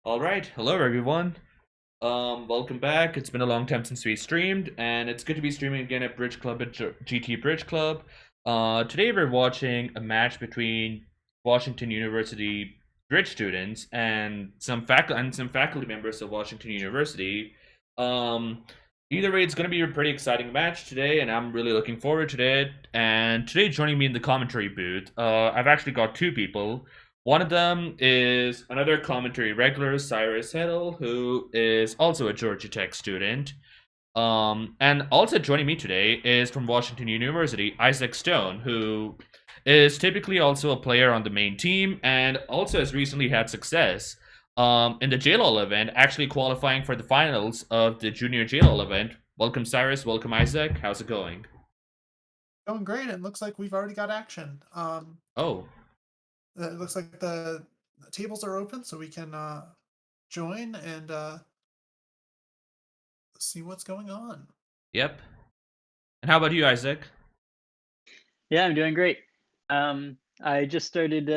All right, hello everyone. Welcome back. It's been a long time since we streamed, and it's good to be streaming again at Bridge Club at GT Bridge Club. Today we're watching a match between Washington University bridge students and some faculty members of Washington University. Um, Either way, it's going to be a pretty exciting match today, and I'm really looking forward to it. And today, joining me in the commentary booth, I've actually got two people. One of them is another commentary regular, Cyrus Hettle, who is also a Georgia Tech student. And also joining me today is from Washington University, Isaac Stone, who is typically also a player on the main team and also has recently had success in the JLOL event, actually qualifying for the finals of the junior JLOL event. Welcome, Cyrus. Welcome, Isaac. How's it going? Going great. It looks like we've already got action. Oh, It looks like the tables are open, so we can join and see what's going on. yep. And how about you, Isaac? Yeah, I'm doing great. I just started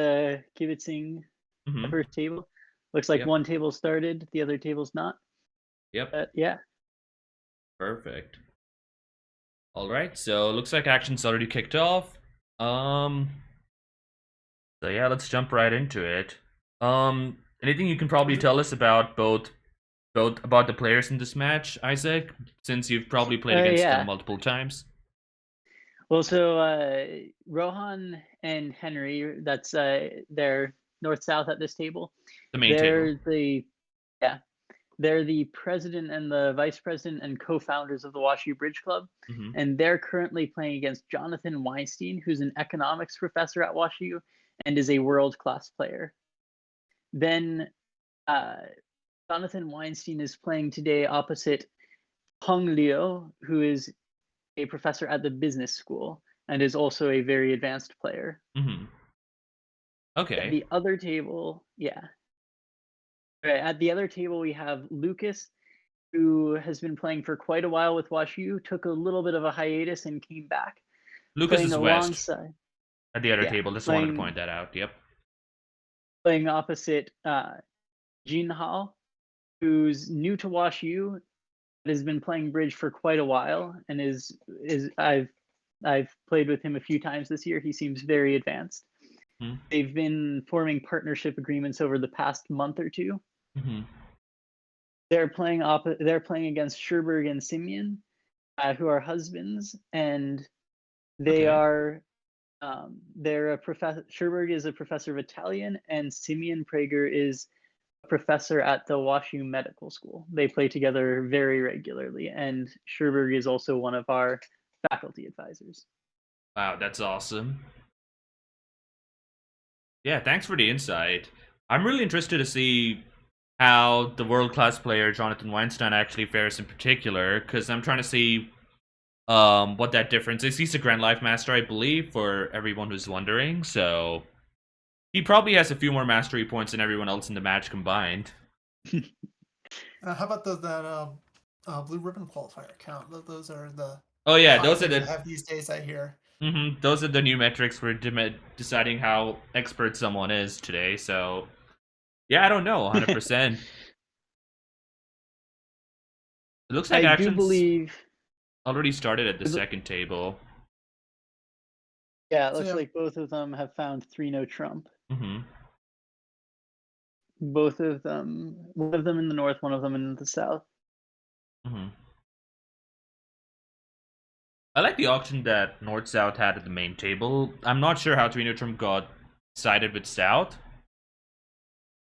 kibitzing the Mm-hmm. first table. Looks like Yep. one table started, the other table's not. Yep. But yeah. Perfect. All right, so looks like action's already kicked off. Um, so yeah, let's jump right into it. Anything you can probably tell us about both about the players in this match, Isaac, since you've probably played against them Yeah. multiple times. Well, so Rohan and Henry, that's they're north south at this table. The main table. They're the yeah, they're the president and the vice president and co-founders of the WashU Bridge Club, Mm-hmm. and they're currently playing against Jonathan Weinstein, who's an economics professor at WashU and is a world-class player. Then uh, Jonathan Weinstein is playing today opposite Hung Liu, who is a professor at the business school and is also a very advanced player. Mm-hmm. At Okay. the other table, yeah. Right, at the other table, we have Lucas, who has been playing for quite a while with WashU, took a little bit of a hiatus and came back, Lucas playing is west alongside, at the other yeah, table. Just wanted to playing point that out. Yep. playing opposite Jin Hao, who's new to WashU, but has been playing bridge for quite a while, and is I've played with him a few times this year. He seems very advanced. Mm-hmm. They've been forming partnership agreements over the past month or two. Mm-hmm. They're playing against Sherberg and Simeon, who are husbands, and they Okay. are they're a professor. Sherberg is a professor of Italian, and Simeon Prager is a professor at the WashU Medical School. They play together very regularly, and Sherberg is also one of our faculty advisors. Wow, that's awesome. Yeah, thanks for the insight. I'm really interested to see how the world class player Jonathan Weinstein actually fares in particular, because I'm trying to see what that difference is. He's a Grand Life Master, I believe, for everyone who's wondering. So he probably has a few more mastery points than everyone else in the match combined. How about that blue ribbon qualifier count? Those are Oh the yeah, hot those are thing to the have these days, I hear. those are the new metrics for deciding how expert someone is today. So yeah, I don't know, 100%. It looks like I do actions believe, already started at the second table. yeah, it So looks yeah, like both of them have found 3 no Trump. Mm-hmm. Both of them, one of them in the north, one of them in the south. Mm-hmm. I like the auction that North South had at the main table. I'm not sure how Trinitrum got sided with South.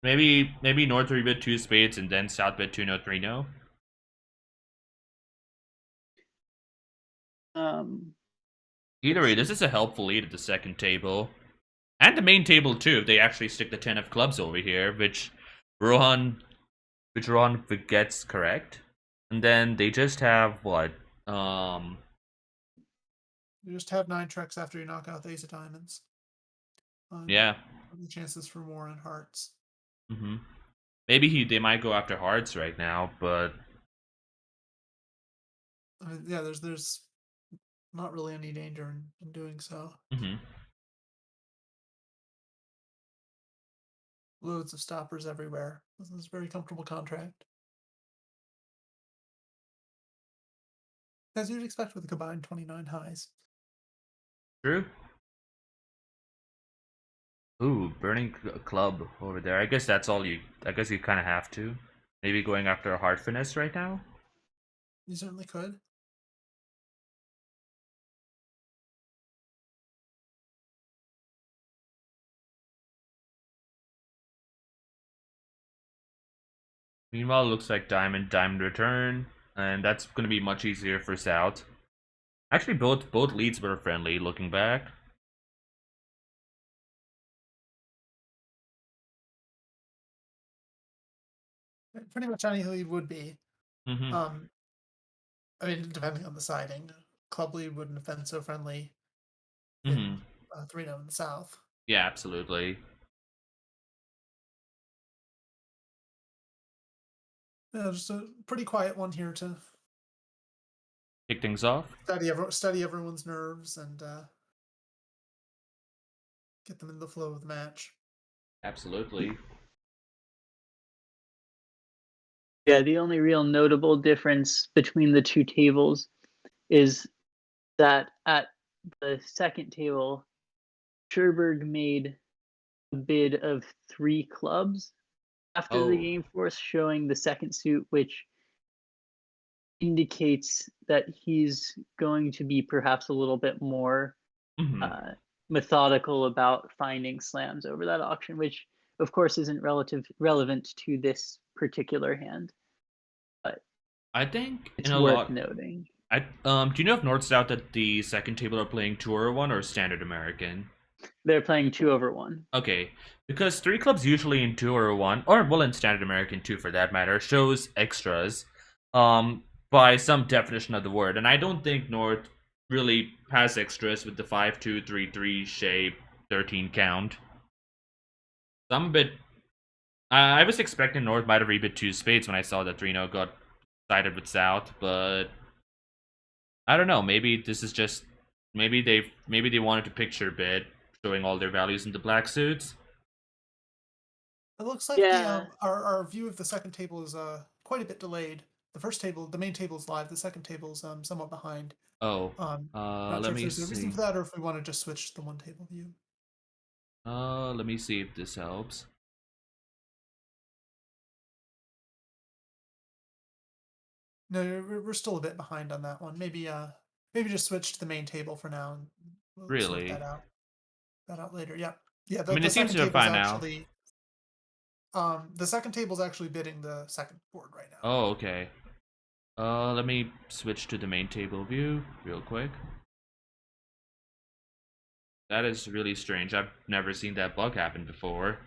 Maybe North 3 bit 2 spades and then South bit 2 no 3 no. Um, Either way, this is a helpful lead at the second table. And the main table too, if they actually stick the 10 of clubs over here, Rohan Rohan gets correct. And then they just have what? you just have 9 tricks after you knock out the ace of diamonds. Yeah. The chances for more in hearts. Mm-hmm. Maybe they might go after hearts right now, but I mean, yeah, there's not really any danger in doing so. mm-hmm. Loads of stoppers everywhere. This is a very comfortable contract. As you'd expect with a combined 29 highs. True. Ooh, burning club over there. I guess that's all you. I guess you kind of have to. Maybe going after a hard finesse right now. You certainly could. Meanwhile, it looks like diamond return, and that's going to be much easier for South. Actually, both leads were friendly. Looking back. Pretty much any lead would be. Mm-hmm. I mean, depending on the siding. Club lead wouldn't have been so friendly Mm-hmm. in 3-0 in the South. Yeah, absolutely. Yeah, just a pretty quiet one here to Kick things off. study everyone's nerves and get them in the flow of the match. Absolutely. Yeah, the only real notable difference between the two tables is that at the second table, Sherberg made a bid of 3 clubs after the Oh. game force, showing the second suit, which indicates that he's going to be perhaps a little bit more Mm-hmm. methodical about finding slams over that auction, which of course isn't relevant to this particular hand, but I think it's in a worth lot. noting. Do you know if North South at the second table are playing 2-1 or Standard American? They're playing 2/1. Okay, because 3 clubs usually in 2-1, or well in Standard American too for that matter, shows extras, by some definition of the word, and I don't think North really has extras with the 5-2-3-3 shape 13 count. So I'm a bit. I was expecting North might have rebid 2 spades when I saw that 3-0 got sided with South, but I don't know. Maybe this is just maybe they wanted to picture bid showing all their values in the black suits. It looks like Yeah, our view of the second table is quite a bit delayed. The first table, the main table is live. The second table is somewhat behind. Oh, Not let sure if me there's a reason see. for that or if we want to just switch to the one table view. Let me see if this helps. No, we're still a bit behind on that one. Maybe just switch to the main table for now, and we'll sort Really? that out later. Yeah, yeah. I mean, The it seems second to be table is fine now. actually the second table is actually bidding the second board right now. Oh, okay. Let me switch to the main table view real quick. That is really strange. I've never seen that bug happen before.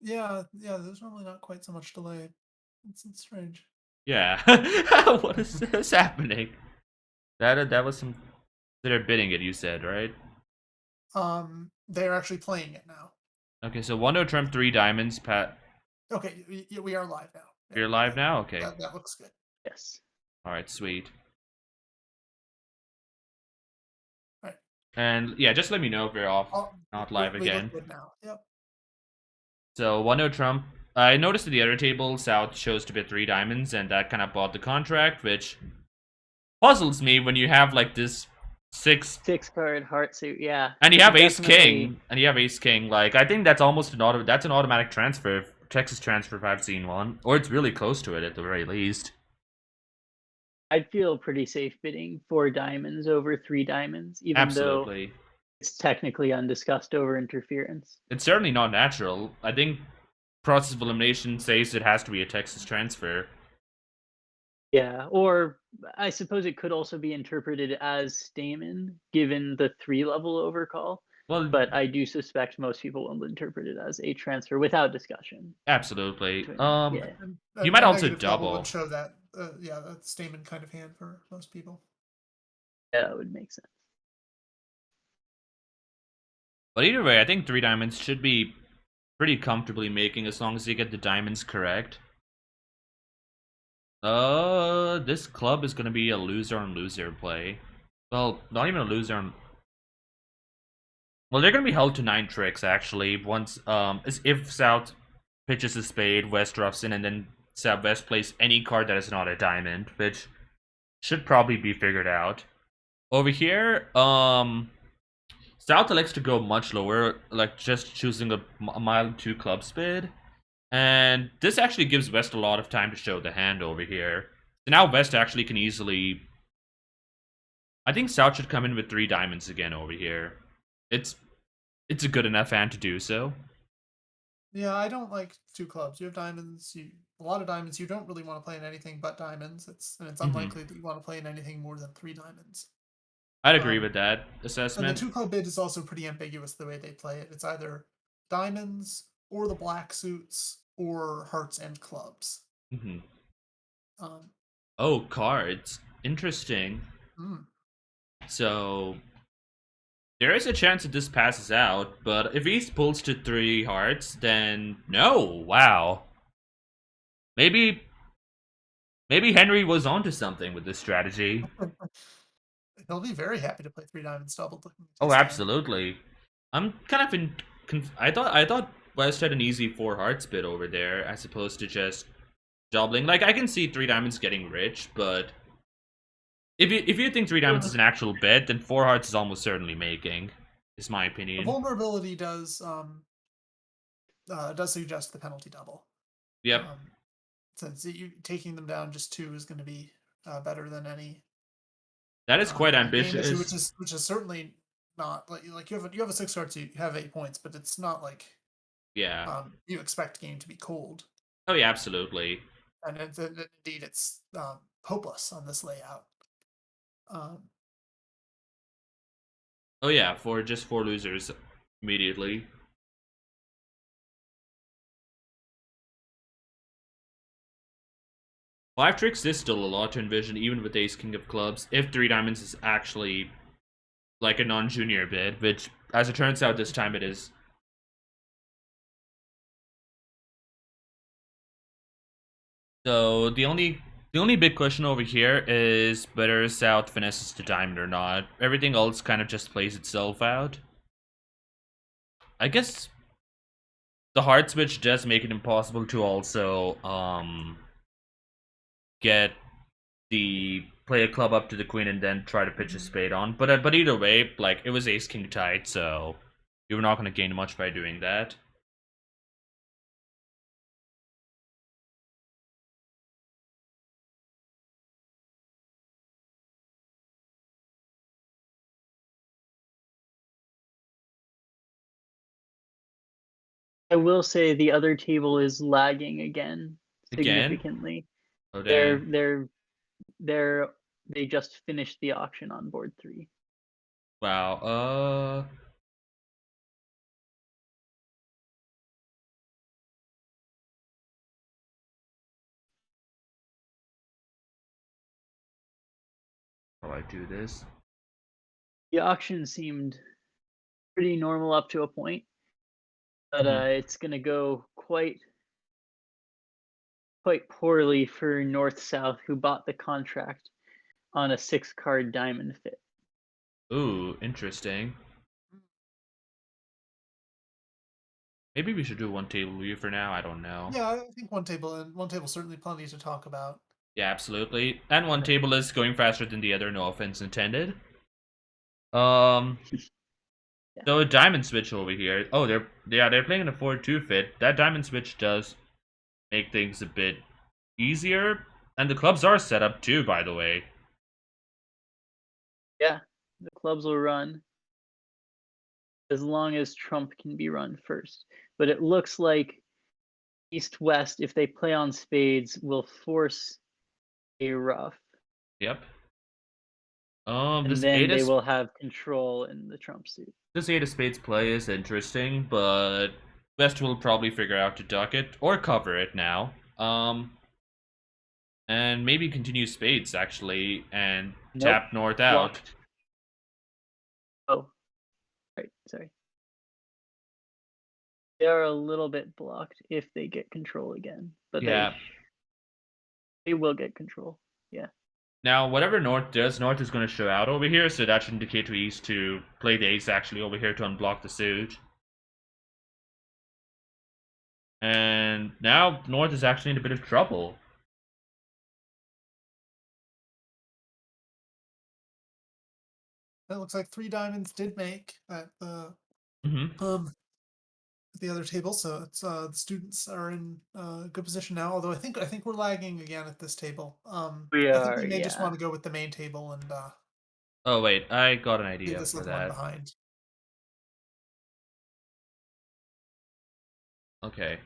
Yeah, yeah. There's normally not quite so much delay. It's strange. Yeah. What is this happening? That was some. They're bidding it. You said right? They're actually playing it now. Okay, so 1-0 Trump 3 diamonds. Pat, Okay, we are live now. you're live now. Okay. That looks good. yes. All right, sweet. Right. And yeah, just let me know if you're off, not live We again. look good now. Yep. So 1-0 Trump. I noticed in the other table, South chose to bid 3 diamonds, and that kind of bought the contract, which puzzles me when you have like this 6-card heart suit, yeah. and you This have is Ace definitely- King, and you have Ace King. Like I think that's almost that's an automatic transfer, Texas transfer if I've seen one, or it's really close to it at the very least. I'd feel pretty safe bidding 4 diamonds over 3 diamonds, even though Absolutely, it's technically undiscussed over interference. it's certainly not natural. I think process of elimination says it has to be a Texas transfer. Yeah, or I suppose it could also be interpreted as Stamen, given the 3-level overcall. Well, But I do suspect most people will interpret it as a transfer without discussion. absolutely. Yeah. And You might a also negative double double. would show that. Yeah, that statement kind of hand for most people. Yeah, that would make sense. But either way, I think 3 diamonds should be pretty comfortably making as long as you get the diamonds correct. This club is gonna be a loser on loser play. Well, not even a loser on. Well, they're gonna be held to 9 tricks actually. Once if South pitches a spade, West drops in, and then West plays any card that is not a diamond, which should probably be figured out. Over here, South elects to go much lower, like just choosing a mild 2 club spade. And this actually gives West a lot of time to show the hand over here. So now West actually can easily... I think South should come in with 3 diamonds again over here. It's a good enough hand to do so. Yeah, I don't like 2 clubs. You have diamonds, a lot of diamonds. You don't really want to play in anything but diamonds. It's unlikely that you want to play in anything more than 3 diamonds. I'd agree with Um, that and the assessment. 2 club bid is also pretty ambiguous the way they play it. It's either diamonds or the black suits or hearts and clubs. Um, Oh, cards. Interesting. mm. So there is a chance that this passes out, but if he pulls to 3 hearts, then no. Wow. Maybe Henry was onto something with this strategy. He'll be very happy to play 3 diamonds doubled. Oh, absolutely. I'm kind of in. I thought West had an easy 4 hearts bid over there, as opposed to just doubling. Like, I can see 3 diamonds getting rich, but if you think 3 diamonds is an actual bet, then 4 hearts is almost certainly making. Is my The opinion. vulnerability does suggest the penalty double. Yep. Since taking them down just 2 is going to be better than any. That is quite ambitious. Which is certainly not like you have a 6 hearts, you have 8 points, but it's not like you expect game to be cold. Oh yeah, absolutely. And indeed, it's hopeless on this layout. Oh yeah, for just 4 losers immediately. Five tricks is still a lot to envision, even with Ace King of Clubs, if 3 diamonds is actually like a non-junior bid, which, as it turns out, this time it is. So the only big question over here is whether South finesses the diamond or not. Everything else kind of just plays itself out. I guess the hard switch does make it impossible to also get the play a club up to the queen and then try to pitch a spade on. But either way, like, it was ace king tight, so you were not going to gain much by doing that. I will say the other table is lagging again significantly. Oh, They just finished the auction on board 3. Wow. How do I do this? The auction seemed pretty normal up to a point, but it's going to go quite poorly for North South, who bought the contract on a 6-card diamond fit. Ooh, interesting. Maybe we should do one table view for now. I don't know. Yeah, I think one table certainly plenty to talk about. Yeah, absolutely. And one table is going faster than the other. No offense intended. So a diamond switch over here. Oh, they're playing in a 4-2 fit. That diamond switch does make things a bit easier, and the clubs are set up too, by the way. Yeah, the clubs will run as long as trump can be run first. But it looks like East-West, if they play on spades, will force a ruff. Yep. And then they will have control in the trump suit. This 8 of spades play is interesting, but West will probably figure out to duck it or cover it now. And maybe continue spades actually and tap north out. Blocked. Oh, right, sorry. They are a little bit blocked if they get control again, but they will get control. Yeah. Now, whatever North does, North is going to show out over here, so that should indicate to East to play the ace actually over here to unblock the suit. And now North is actually in a bit of trouble. It looks like 3 diamonds did make at the the other table, so it's the students are in good position now. Although I think we're lagging again at this table. We I think are, we may just yeah. want to go with the main table and Oh wait, I got an leave idea this for other one that. behind. Okay.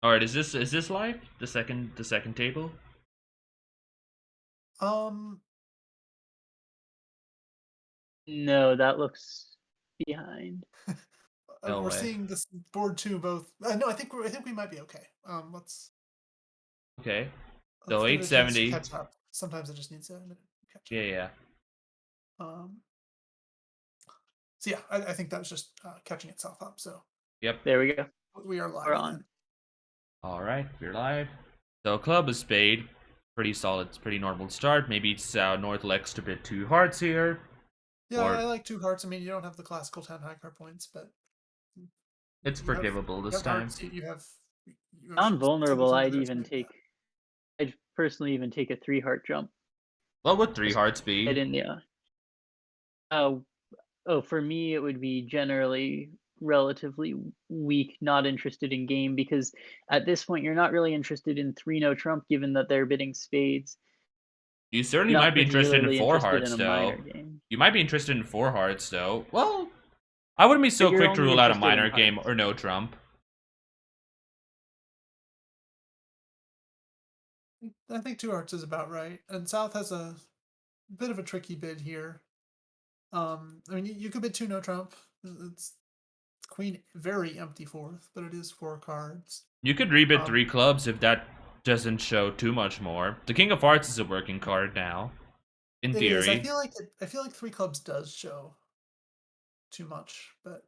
Alright, is this live? The second table? No, that looks behind. No We're way. seeing this board 2 both. No, I think we might be okay. Okay. Let's So give it a chance to 870. catch up. Sometimes it just needs a minute to catch up. Yeah. So yeah, I think that was just catching itself up. So Yep. There we go. we are live We're again. on. Alright, we're live. So club is spade. Pretty solid, pretty normal start. Maybe it's North elects to bid 2 hearts here. Yeah, Or I like 2 hearts. I mean, you don't have the classical 10 high card points, but it's forgivable this time. You have Non-vulnerable, I'd personally even take a 3 heart jump. What would 3 hearts be? I didn't, yeah. For me, it would be generally relatively weak, not interested in game, because at this point you're not really interested in 3 no trump, given that they're bidding spades. You certainly might be interested in 4 hearts, though. You might be interested in 4 hearts, though. Well, I wouldn't be so quick to rule out a minor game or no trump. I think 2 hearts is about right, and South has a bit of a tricky bid here. I mean, you could bid 2 no trump. It's queen very empty 4th, but it is 4 cards. You could rebid 3 clubs if that doesn't show too much more. The king of hearts is a working card now, in theory. I feel like 3 clubs does show too much, but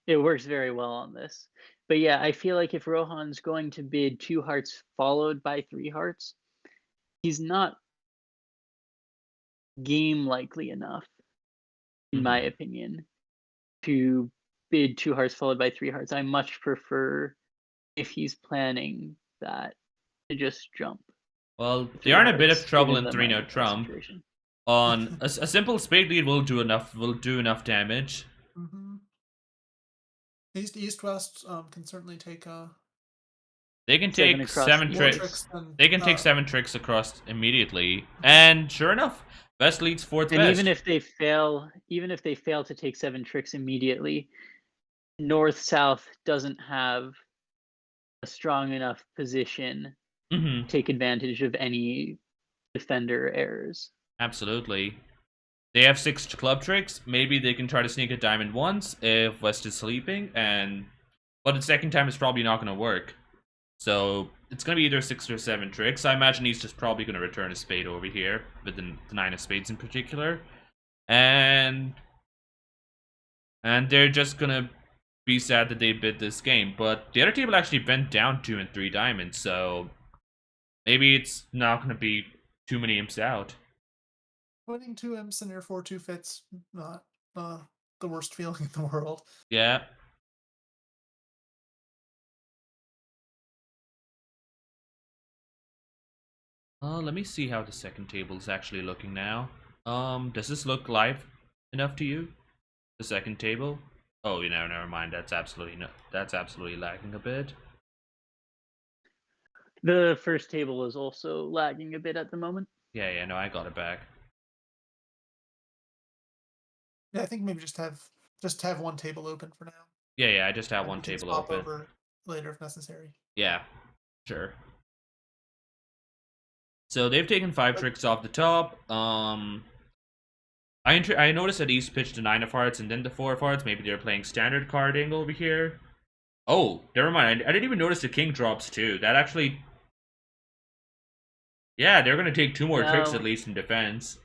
it works very well on this. But yeah, I feel like if Rohan's going to bid 2 hearts followed by 3 hearts, he's not game likely enough, in my opinion, to bid 2 hearts followed by 3 hearts. I much prefer, if he's planning that, to just jump. Well, they are in a bit of trouble in 3 no trump. On a simple spade lead will do enough damage. East West can certainly take they can take 7 tricks. They can take 7 tricks across immediately, and sure enough, West leads 4th best. And even if they fail to take 7 tricks immediately, North South doesn't have a strong enough position to take advantage of any defender errors. Absolutely. They have 6 club tricks. Maybe they can try to sneak a diamond once if West is sleeping, but the second time is probably not going to work. So it's going to be either 6 or 7 tricks. I imagine he's just probably going to return a spade over here, with the 9 of spades in particular. And they're just going to be sad that they bid this game. But the other table actually bent down 2 and 3 diamonds, so maybe it's not going to be too many imps out. Winning 2 imps in your 4-2 fits, not the worst feeling in the world. Yeah. Let me see how the second table is actually looking now. Does this look live enough to you? The second table? Oh, never mind. That's absolutely lagging a bit. The first table is also lagging a bit at the moment. Yeah, no, I got it back. Yeah, I think maybe just have one table open for now. Yeah, I just have one table open. Over later if necessary. Yeah, sure. So they've taken 5 tricks off the top. I noticed that East pitched the 9 of hearts and then the 4 of hearts. Maybe they're playing standard carding over here. Oh, never mind. I didn't even notice the king drops too. That actually... Yeah, they're going to take 2 more tricks at least in defense.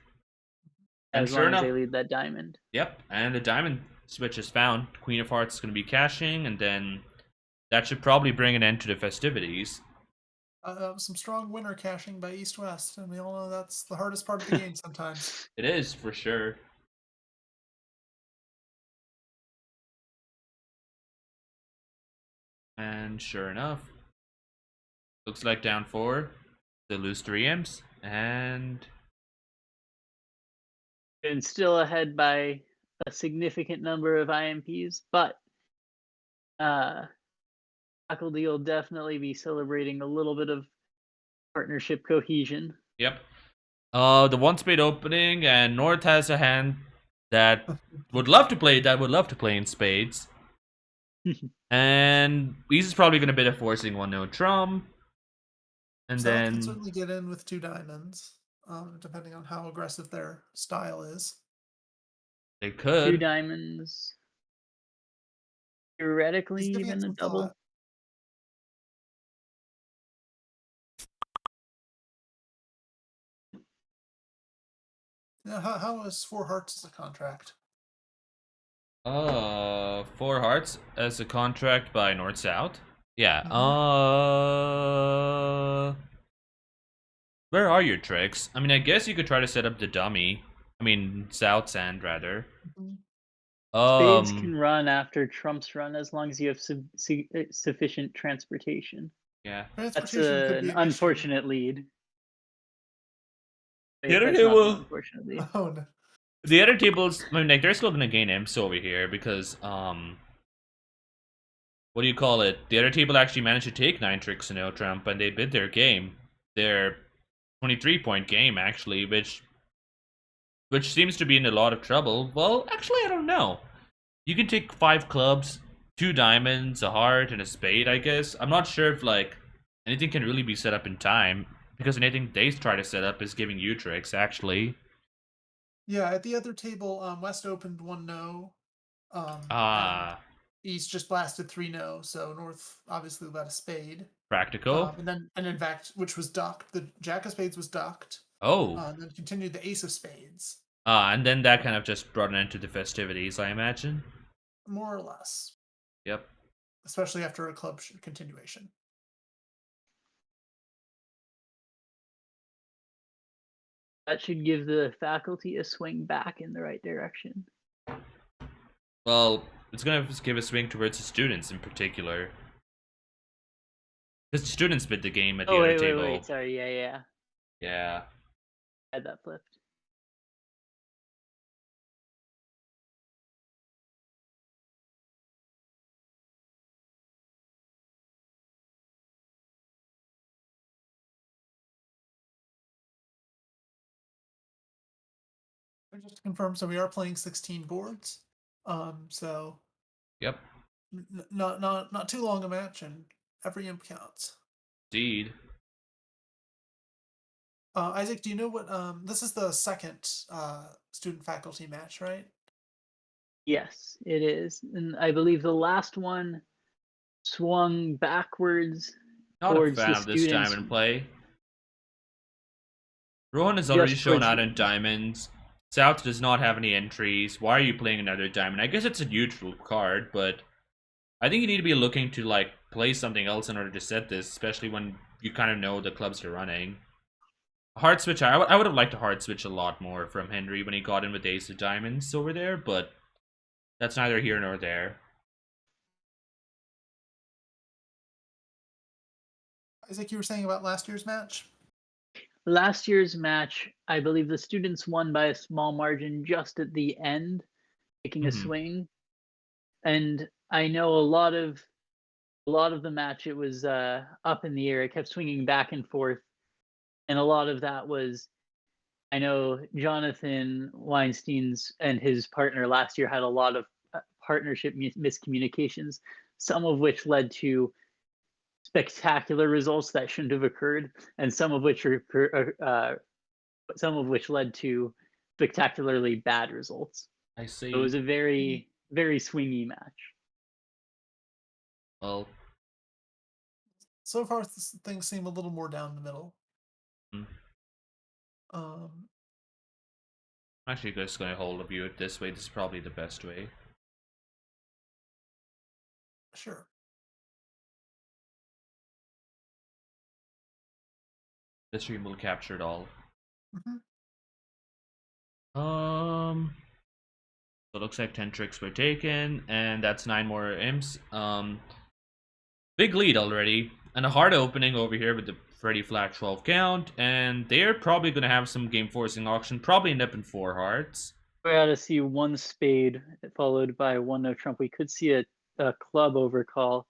And sure enough, they lead that diamond. Yep, and the diamond switch is found. Queen of hearts is going to be cashing, and then that should probably bring an end to the festivities. Some strong winner caching by East West, and we all know that's the hardest part of the game sometimes. It is for sure. And sure enough, looks like down 4. They lose 3 imps, and And still ahead by a significant number of IMPs, but faculty will definitely be celebrating a little bit of partnership cohesion. yep. The one spade opening, and North has a hand that would love to play. That would love to play in spades, and he's probably going to bid a forcing 1-no trump, and South can then certainly get in with 2 diamonds, depending on how aggressive their style is. they 2 could. diamonds. Theoretically, He's giving it even a some double. thought. Now, how is 4 hearts as a contract? 4 hearts as a contract by North South. Yeah. Mhm. Where are your tricks? I mean, I guess you could try to set up the dummy. I mean, South Sand rather. Mhm. Spades can run after trumps run as long as you have sufficient transportation. Yeah. That's Transportation could an be an issue. unfortunate lead. The other That's not an table, unfortunate lead. Oh no. the other tables. I mean, like they're still gonna gain imps over here because what do you call it? The other table actually managed to take 9 tricks in no trump, and they bid their game. Their 23-point game actually, which seems to be in a lot of trouble. Well, actually, I don't know. You can take 5 clubs, 2 diamonds, a heart, and a spade, I guess. I'm not sure if, like, anything can really be set up in time, because anything they try to set up is giving you tricks, actually. Yeah, at the other table, West opened 1-no, and Ah, East just blasted 3-no. So North obviously let a spade, practical. and in fact, which was ducked. The Jack of Spades was ducked, Oh. and then continued the Ace of Spades, And then that kind of just brought an end to the festivities, I imagine. more or less, Yep. especially after a club continuation. That should give the faculty a swing back in the right direction. Well, it's gonna give a swing towards the students in particular. Because the students bid the game at the Oh, other wait, table. sorry, yeah. Yeah. I had that flipped. And just to confirm, so we are playing 16 boards. So Yep. not too long a match, and every imp counts. Indeed. Isaac, do you know what? This is the second student faculty match, right? Yes, it is. And I believe the last one swung backwards Not a towards fan the of this students. diamond play. Rohan has already Just shown towards out the in diamonds. South does not have any entries. Why are you playing another diamond? I guess it's a neutral card, but I think you need to be looking to like play something else in order to set this, especially when you kind of know the clubs you're running. Hard switch. I would have liked a hard switch a lot more from Henry when he got in with Ace of Diamonds over there, but that's neither here nor there. Isaac, you were saying about last year's match? last year's match, I believe the students won by a small margin just at the end, taking a Mhm. swing. And I know a lot of the match it was up in the air. It kept swinging back and forth, and a lot of that was I know Jonathan Weinstein's and his partner last year had a lot of partnership miscommunications, some of which led to spectacular results that shouldn't have occurred, and some of which led to spectacularly bad results. I It was see. a very, very swingy match. Well, So far, things seem a little more down the middle. I'm Um, actually just gonna hold a view it this way. This is probably the best way. sure. The stream will capture it all. Mhm. So it looks like 10 tricks were taken, and that's 9 more imps. Big lead already, and a hard opening over here with the Freddy flat 12 count, and they're probably gonna have some game forcing auction, probably end up in 4 hearts. We ought to see one spade followed by one no trump. We could see a club overcall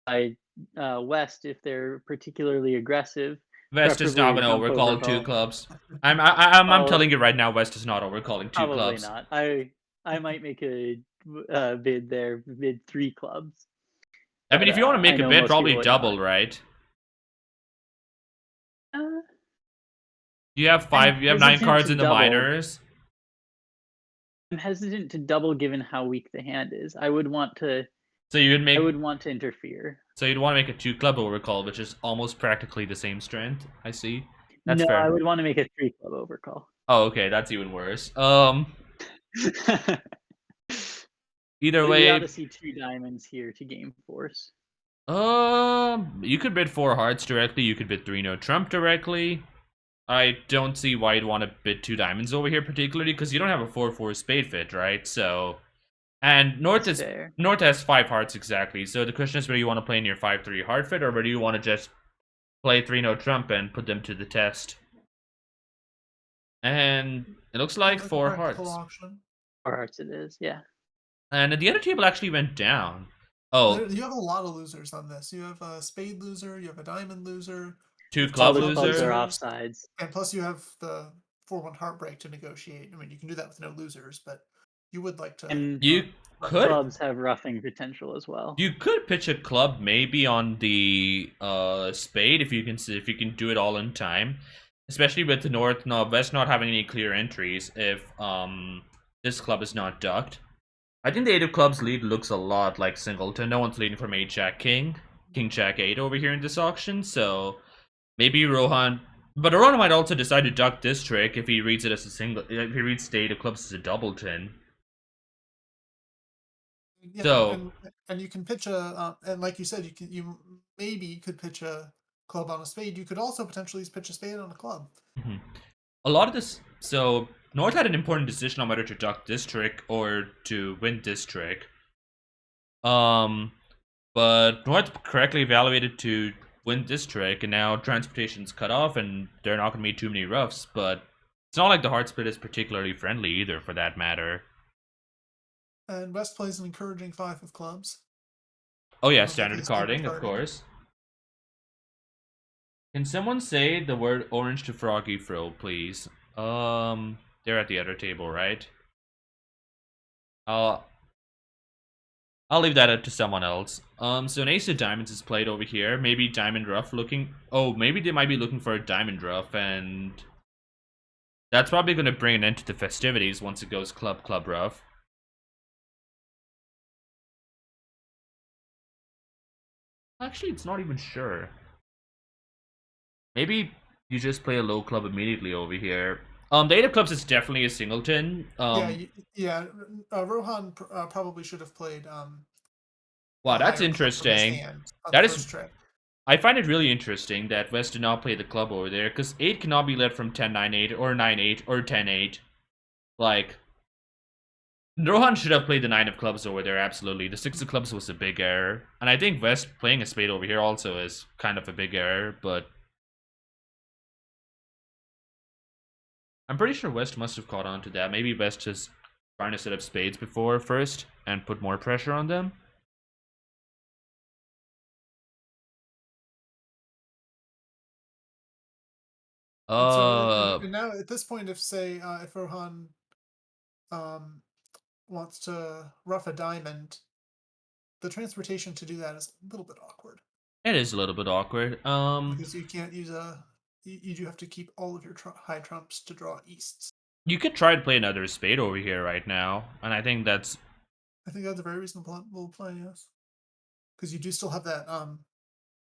by West if they're particularly aggressive. West is Preferably not a gonna jump overcall 2 overcall. clubs. I'm Well, telling you right now, West is not overcalling 2 probably clubs. not. I might make a bid there, bid 3 clubs. I mean, But if you want to I make a know bid, most probably people would double, not. right? Uh, You have I'm 5. You have 9 hesitant cards to in the double. minors. I'm hesitant to double given how weak the hand is. I would want to. So you would I make. would want to interfere. So you'd want to make a 2 club overcall, which is almost practically the same strength. I see. That's No, I fair. would want to make a 3 club overcall. Oh, okay, that's even worse. Either We ought way, to see 2 diamonds here to game force. you could bid 4 hearts directly. You could bid 3 no trump directly. I don't see why you'd want to bid 2 diamonds over here, particularly because you don't have a 4-4 spade fit, right? So, and North That's is fair. North has 5 hearts exactly. So the question is whether you want to play in your 5-3 heart fit or whether you want to just play 3 no trump and put them to the test. And it looks like Sounds a 4 practical hearts. auction. 4 hearts it is, yeah. And the other table actually went down. Oh, You have a lot of losers on this. You have a spade loser, you have a diamond loser, 2 you have club All two the clubs are loser. offsides. and plus you have the 4-1 heartbreak to negotiate. I mean, you can do that with no losers, but you would like to. And You could clubs have roughing potential as well. You could pitch a club maybe on the spade if you can do it all in time, especially with the West not having any clear entries. If this club is not ducked, I think the 8 of clubs lead looks a lot like singleton. No one's leading from 8 Jack King, King Jack 8 over here in this auction. So maybe Rohan, but Rohan might also decide to duck this trick if he reads it as a single. If he reads the 8 of clubs as a doubleton. Yeah, So and you can pitch and like you said, you maybe could pitch a club on a spade. You could also potentially pitch a spade on a club. mhm. A lot of this. So North had an important decision on whether to duck this trick or to win this trick. But North correctly evaluated to win this trick, and now transportation's cut off, and there are not going to be too many roughs. But it's not like the hard split is particularly friendly either, for that matter. And West plays an encouraging 5 of clubs. Oh yeah, Okay, standard standard carding, of course. Can someone say the word orange to Froggy Fro, please? They're at the other table, right? I'll leave that up to someone else. So an ace of diamonds is played over here. Maybe diamond rough looking. Oh, maybe they might be looking for a diamond rough, and that's probably going to bring an end to the festivities once it goes club rough. Actually, it's not even sure. Maybe you just play a low club immediately over here. The 8 of clubs is definitely a singleton. Rohan probably should have played Wow, a that's higher club from his interesting. hand on That the is, first trick. I find it really interesting that West did not play the club over there, because 8 cannot be led from 10-9-8 or 9-8 or 10-8. Like, Rohan should have played the 9 of clubs over there, absolutely. The 6 of clubs was a big error. And I think West playing a spade over here also is kind of a big error, but I'm pretty sure West must have caught on to that. Maybe West is trying to set up spades before first and put more pressure on them. And now at this point, if Rohan wants to rough a diamond, the transportation to do that is a little bit awkward. It is a little bit awkward. Because you can't use you do have to keep all of your high trumps to draw easts. You could try to play another spade over here right now, and I think that's a very reasonable play, yes. Because you do still have that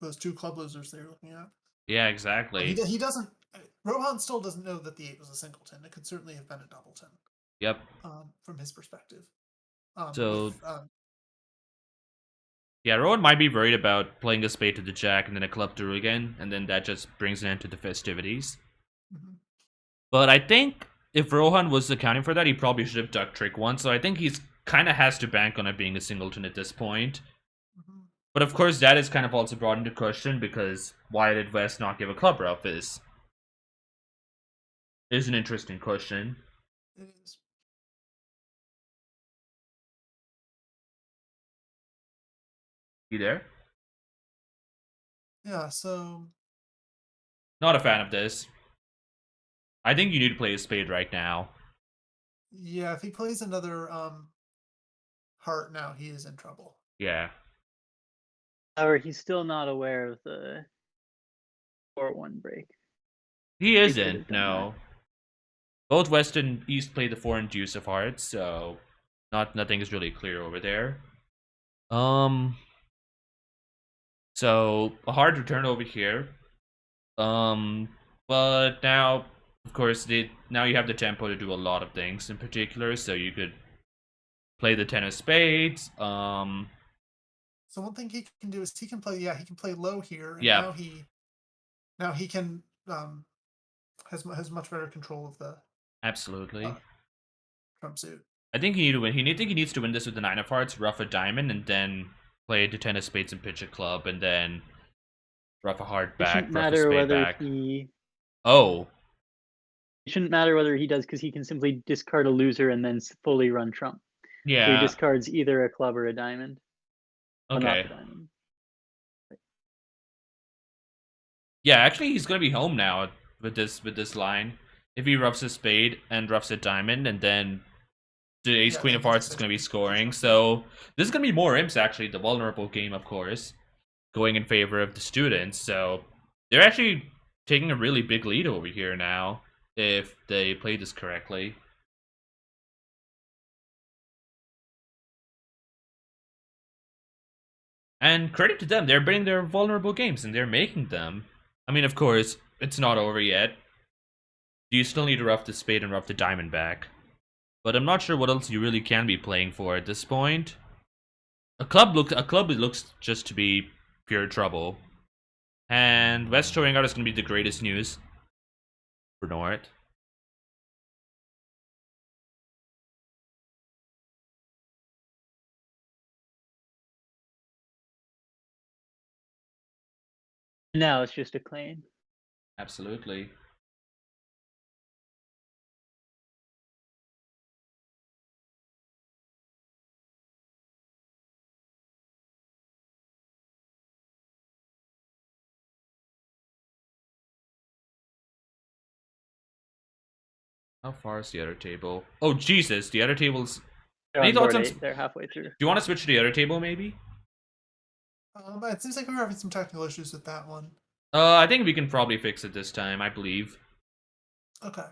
those 2 club losers that you're looking at. yeah, exactly. He doesn't. Rohan still doesn't know that the 8 was a singleton. It could certainly have been a doubleton. Yep. From his perspective. So Yeah, Rowan might be worried about playing a spade to the jack and then a club through again, and then that just brings an end to the festivities. Mm-hmm. But I think if Rohan was accounting for that, he probably should have ducked trick one. So I think he's kind of has to bank on it being a singleton at this point. Mm-hmm. But of course, that is kind of also brought into question because why did West not give a club rough is an interesting question. It is. You there? Yeah, so Not a fan of this. I think you need to play a spade right now. yeah, if he plays another heart now, he is in trouble. Yeah. However, he's still not aware of the 4-1 break. He could isn't, have done no. Both West and East play the 4 and deuce of hearts, so nothing is really clear over there. So a hard return over here. But now, of course, now you have the tempo to do a lot of things in particular. So you could play the 10 of spades. So one thing he can do is he can play low here, and Yeah. now he can has much better control of the Absolutely. trump suit. I think he need to win. I think he needs to win this with the 9 of hearts, ruff a diamond, and then play the 10 of spades and pitch a club, and then rough a heart It back, shouldn't rough a matter spade whether back. he. Oh. It shouldn't matter whether he does because he can simply discard a loser and then fully run trump. Yeah. So he discards either a club or a diamond. Okay. Well, not the diamond. Yeah, actually, he's gonna be home now with this line. If he roughs a spade and roughs a diamond, and then the ace queen of hearts is gonna be scoring. So this is gonna be more imps. Actually, the vulnerable game, of course, going in favor of the students. So they're actually taking a really big lead over here now if they play this correctly. And credit to them, they're bringing their vulnerable games and they're making them. I mean, of course, it's not over yet. You still need to rough the spade and rough the diamond back. But I'm not sure what else you really can be playing for at this point. A club looks just to be pure trouble. And West showing out is going to be the greatest news for North. Now it's just a claim. Absolutely. How far is the other table? Oh, Jesus, the other table's... They're Any on thoughts board on... 8. They're halfway through. Do you want to switch to the other table, maybe? It seems like we're having some technical issues with that one. I think we can probably fix it this time, I believe. Okay.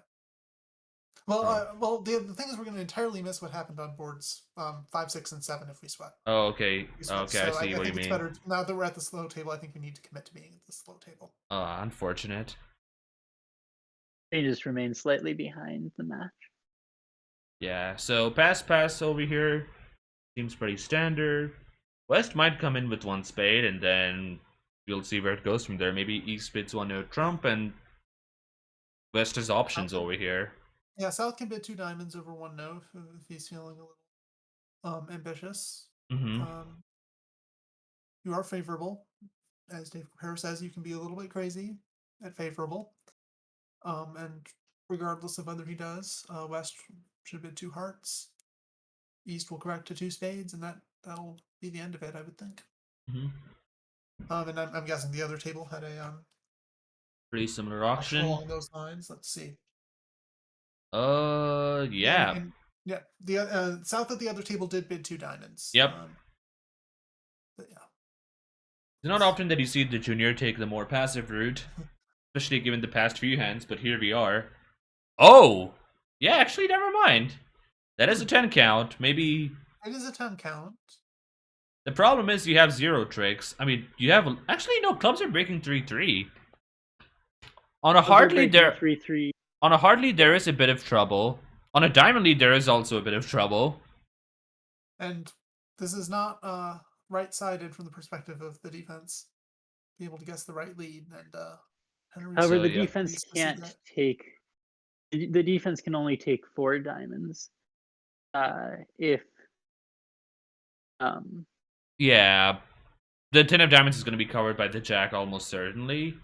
Well, the thing is, we're going to entirely miss what happened on boards 5, 6, and 7 if we sweat. Oh, okay. So Okay, I see what you think it's mean. better now that we're at the slow table. I think we need to commit to being at the slow table. Unfortunate. They just remain slightly behind the match. Yeah, so pass over here seems pretty standard. West might come in with one spade, and then we'll see where it goes from there. Maybe East bids one no trump, and West has options over here. Yeah, South can bid 2 diamonds over 1 no if he's feeling a little ambitious. Mm-hmm. You are favorable. As Dave Compare says, you can be a little bit crazy at favorable. And regardless of whether he does, West should bid 2 hearts. East will correct to 2 spades, and that'll be the end of it, I would think. Mm-hmm. And I'm guessing the other table had a pretty similar auction along those lines. Let's see. Yeah. Yeah, the South at the other table did bid 2 diamonds. Yep. But yeah. It's not often that you see the junior take the more passive route, especially given the past few hands, but here we are. Oh! Yeah, actually, never mind. That is a 10 count. Maybe... It is a 10 count. The problem is you have 0 tricks. I mean, you have... Actually, no, clubs are breaking 3-3. On a hard lead, there... 3-3. On a hard lead, there is a bit of trouble. On a diamond lead, there is also a bit of trouble. And this is not right-sided from the perspective of the defense, be able to guess the right lead, and Henry. However, So, the yeah. defense Pleased to see can't that. take. The defense can only take 4 diamonds. If Yeah. The 10 of diamonds is going to be covered by the jack almost certainly.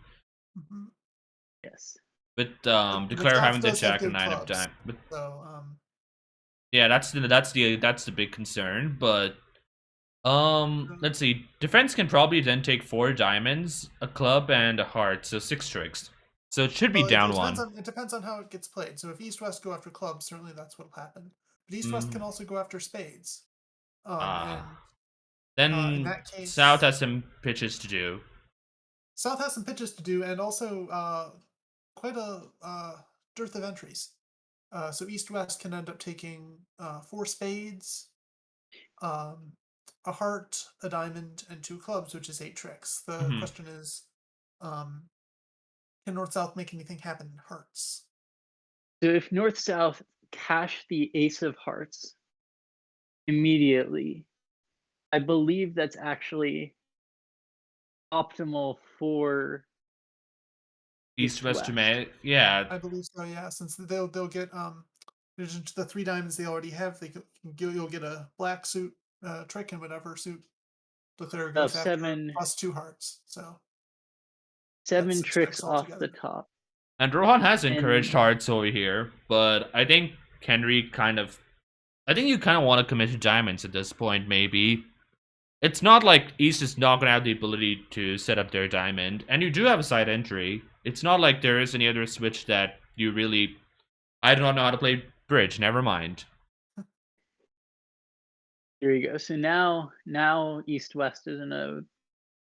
Mhm. yes, But But declare South having the does have jack and good 9 of clubs, diamonds. But so yeah, that's the big concern. But let's see. Defense can probably then take 4 diamonds, a club, and a heart, so 6 tricks. So it should be well, it down depends 1. on how it gets played. So if East West go after clubs, certainly that's what'll happen. But East West Mm. can also go after spades. Ah. And in Then that case, South has some pitches to do. South has some pitches to do, and also quite a dearth of entries. So East West can end up taking 4 spades, um, a heart, a diamond, and 2 clubs, which is 8 tricks. The Mhm. question is, um, can North South make anything happen in hearts? so if North South cash the ace of hearts immediately, I believe that's actually optimal for East East West to West. May. Yeah. I believe so. Yeah, since they'll get in addition to the 3 diamonds they already have, you'll get a black suit trick and whatever suit Declare Of goes after, 7 plus 2 hearts. So that's 7 6 tricks tricks off the altogether. top. And Rohan has encouraged And hearts over here, but I think Henry I think you kind of want to commit to diamonds at this point, maybe. It's not like East is not going to have the ability to set up their diamond, and you do have a side entry. It's not like there is any other switch that you really... I do not know how to play bridge, never mind. here you go. So now East West is in a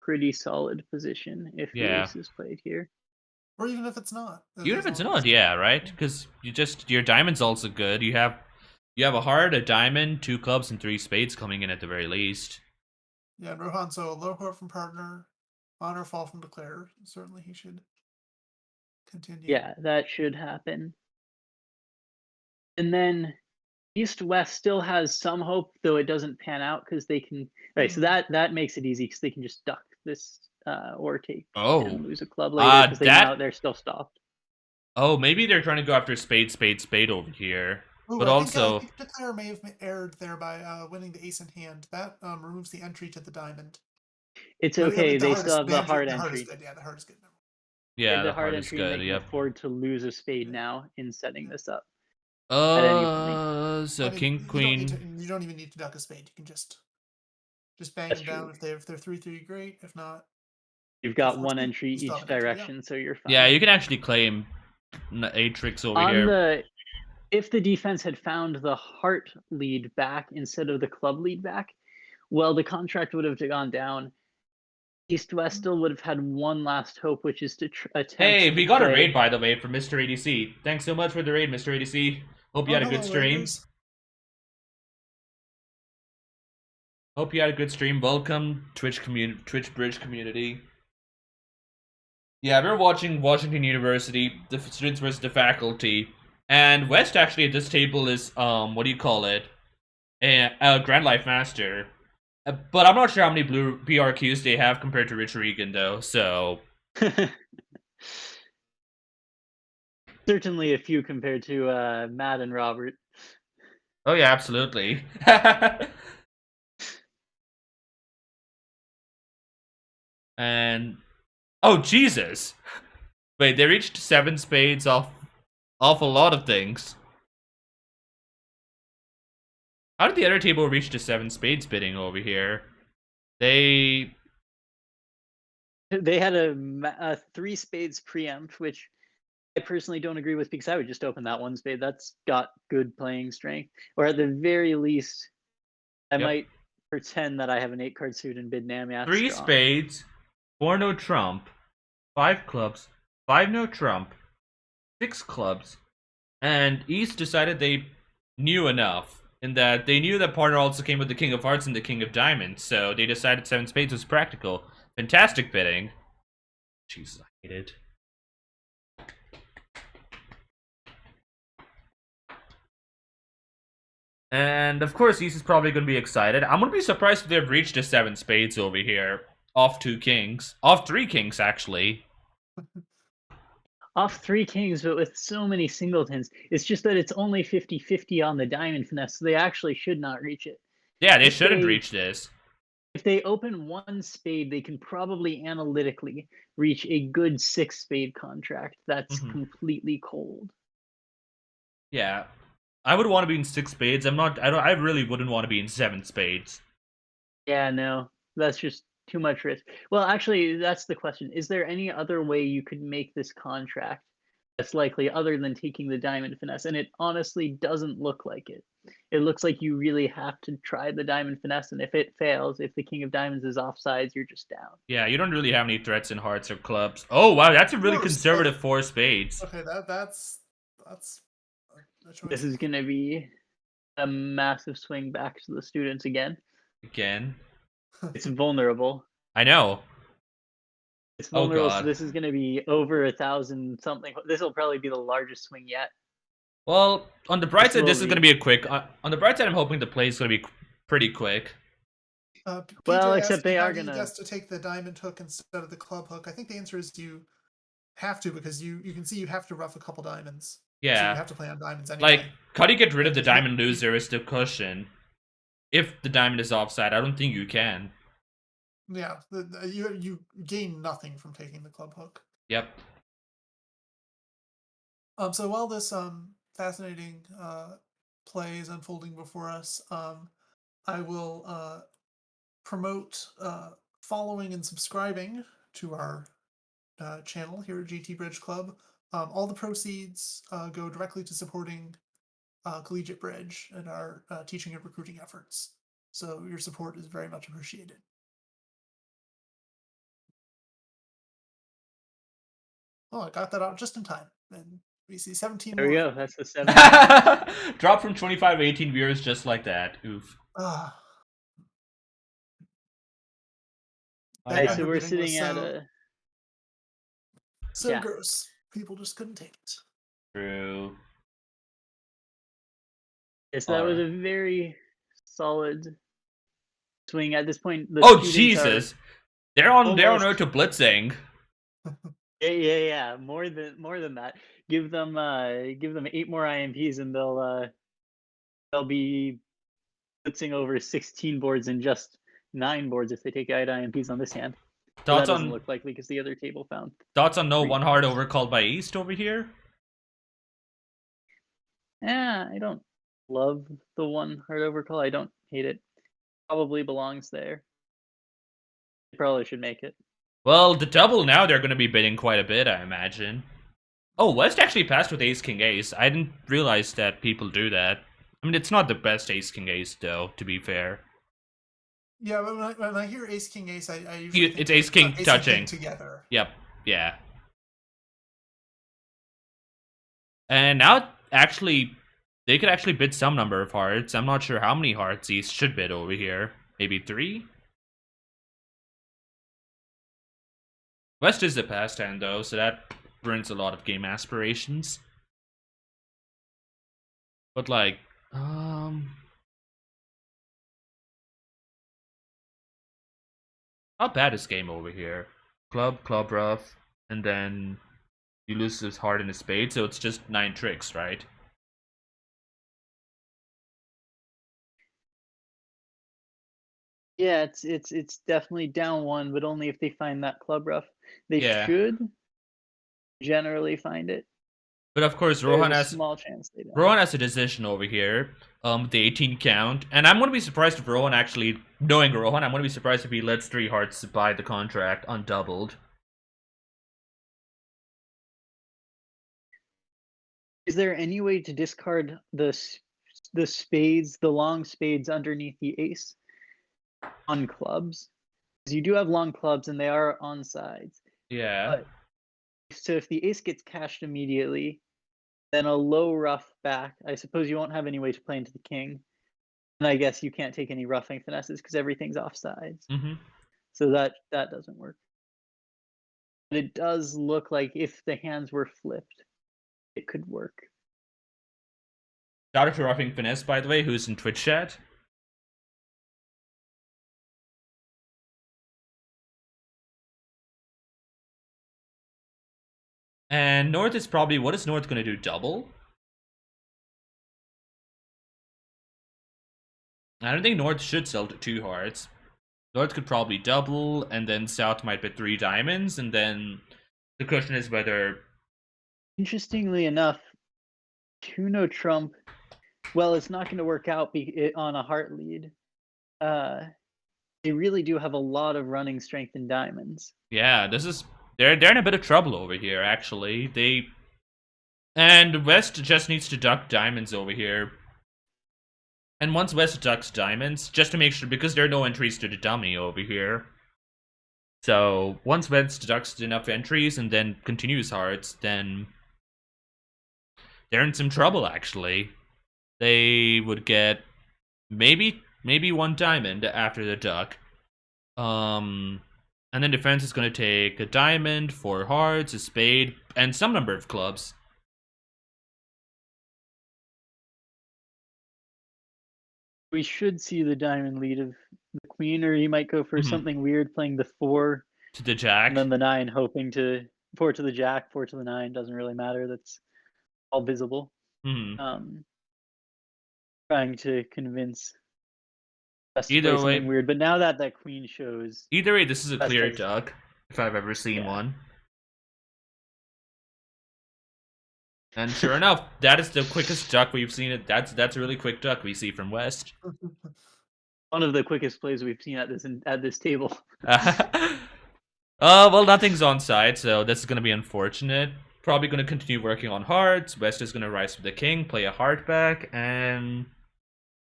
pretty solid position if the Yeah. ace is played here. Or even if it's not. Even as if it's long not, as- yeah, right? Because your diamond's also good. You have a heart, a diamond, 2 clubs, and 3 spades coming in at the very least. Yeah, and Rohan, so low heart from partner, honor fall from declare. Certainly he should continue. Yeah, that should happen. And then East West still has some hope, though it doesn't pan out because they can. Right, so that makes it easy because they can just duck this or take Oh. and lose a club later because they're still stopped. Oh, maybe they're trying to go after spade, spade, spade over here. Ooh, But I also... think Declare may have erred there by winning the ace in hand. That removes the entry to the diamond. It's But, okay. the They heart still is have the heart the heart is entry. good. Yeah, the heart is good. They have Yeah, the the hard heart is entry and they good, can yep. afford to lose a spade now in setting this up. At any point. So I mean, king, queen... you don't even need to duck a spade. You can just bang That's them down. true. If they're 3-3, great. If not, You've they're got 4-2, one entry you still each have an entry, yeah. direction, so you're fine. Yeah, you can actually claim 8 tricks over On here. if the defense had found the heart lead back instead of the club lead back, well, the contract would have gone down. East West still would have had one last hope, which is to attempt. Hey, to we got play. a raid, by the way, from Mr. ADC. Thanks so much for the raid, Mr. ADC. Hope you had a good hello, stream. Raiders. Hope you had a good stream. Welcome, Twitch Bridge community. Yeah, we're watching Washington University, the students versus the faculty. And West actually at this table is, what do you call it? A Grand Life Master. But I'm not sure how many blue PRQs they have compared to Rich Regan, though, so... Certainly a few compared to Matt and Robert. Oh yeah, absolutely. And... Oh, Jesus! Wait, they reached 7 spades off a lot of things. How did the other table reach to 7 spades bidding over here? They had a 3 spades preempt, which I personally don't agree with because I would just open that 1 spade. That's got good playing strength. Or at the very least, I might pretend that I have an 8-card suit and bid Namath 3 strong. spades, 4 no trump, 5 clubs, 5 no trump, 6 clubs, and East decided they knew enough. In that they knew that partner also came with the King of Hearts and the King of Diamonds, so they decided 7 spades was practical. Fantastic bidding. Jesus, I hate it. And of course, East is probably going to be excited. I'm going to be surprised if they've reached a 7 spades over here. Off 2 kings. Off 3 kings, actually. Off 3 kings, but with so many singletons. It's just that it's only 50-50 on the diamond finesse, so they actually should not reach it. Yeah, they shouldn't reach this. If they open 1 spade, they can probably analytically reach a good 6 spade contract that's completely cold. Yeah. I would want to be in 6 spades. I really wouldn't want to be in 7 spades. Yeah, no. That's just too much risk. Well, actually, that's the question. Is there any other way you could make this contract that's likely other than taking the diamond finesse? And it honestly doesn't look like it. It looks like you really have to try the diamond finesse, and if it fails, if the king of diamonds is offsides, you're just down. Yeah, you don't really have any threats in hearts or clubs. Oh wow, that's a really conservative 4 spades. Okay, that's a choice. This is gonna be a massive swing back to the students again. It's vulnerable. I know. It's vulnerable, Oh god. so this is going to be over 1,000 something. This will probably be the largest swing yet. Well, on the bright side, this is going to be a quick. On the bright side, I'm hoping the play is going to be pretty quick. Well, except they are going to take the diamond hook instead of the club hook. I think the answer is you have to, because you can see you have to rough a couple diamonds. Yeah. So you have to play on diamonds anyway. Like, how do you get rid of the diamond loser is the cushion. If the diamond is offside, I don't think you can. Yeah, you gain nothing from taking the club hook. Yep. So while this fascinating play is unfolding before us, I will promote following and subscribing to our channel here at GT Bridge Club. All the proceeds go directly to supporting Collegiate Bridge and our teaching and recruiting efforts. So your support is very much appreciated. Oh, I got that out just in time. And we see 17 There we more. go. That's the 7. Drop from 25 to 18 viewers just like that. Oof. Alright, so we're sitting at a... So gross. People just couldn't take it. True. Yes, that was a very solid swing. At this point, oh Jesus! They're on road to blitzing. Yeah. More than that. Give them 8 more IMPs and they'll be blitzing over 16 boards and just 9 boards if they take 8 IMPs on this hand. So that doesn't look likely because the other table found. Thoughts on no 1 hard overcalled by East over here? Yeah, I don't love the 1 hard overcall. I don't hate it. Probably belongs there. They probably should make it. Well, the double now they're going to be bidding quite a bit, I imagine. Oh, West actually passed with Ace King Ace. I didn't realize that people do that. I mean, it's not the best Ace King Ace though, to be fair. Yeah, but when I hear Ace King Ace, I usually think it's Ace King touching King together. Yep, yeah. And now, actually, they could actually bid some number of hearts. I'm not sure how many hearts East should bid over here. Maybe 3? West is the past hand though, so that burns a lot of game aspirations. But like, how bad is game over here? Club, rough, and then you lose his heart and his spade, so it's just 9 tricks, right? Yeah, it's definitely down 1, but only if they find that club rough. They should generally find it. But of course, Rohan has a small chance they don't. Rohan has a decision over here. The 18 count, and I'm gonna be surprised if Rohan actually, knowing Rohan, I'm gonna be surprised if he lets 3 hearts buy the contract undoubled. Is there any way to discard the spades, the long spades underneath the ace on clubs? Because you do have long clubs and they are on sides. Yeah. So if the ace gets cashed immediately, then a low rough back, I suppose you won't have any way to play into the king. And I guess you can't take any roughing finesses because everything's offsides. So that doesn't work. But it does look like if the hands were flipped, it could work. Shout out to Roughing Finesse, by the way, who's in Twitch chat. And North is probably, what is North going to do? Double? I don't think North should sell to 2 hearts. North could probably double, and then South might bet 3 diamonds, and then the question is whether... Interestingly enough, 2 no trump, well, it's not going to work out on a heart lead. They really do have a lot of running strength in diamonds. Yeah, this is... They're in a bit of trouble over here, actually. And West just needs to duck diamonds over here. And once West ducks diamonds, just to make sure, because there are no entries to the dummy over here. So, once West deducts enough entries and then continues hearts, then they're in some trouble, actually. They would get maybe 1 diamond after the duck. And then defense is going to take a diamond, 4 hearts, a spade, and some number of clubs. We should see the diamond lead of the queen, or he might go for something weird, playing the 4 to the jack, and then the 9, hoping to 4 to the jack, 4 to the 9. Doesn't really matter. That's all visible. Trying to convince us to play something weird, but now that queen shows, either way, this is a clear duck if I've ever seen one. And sure enough, that is the quickest duck we've seen. That's a really quick duck we see from West. One of the quickest plays we've seen at this table. Well, nothing's on side, so this is going to be unfortunate. Probably going to continue working on hearts. West is going to rise with the king, play a heart back, and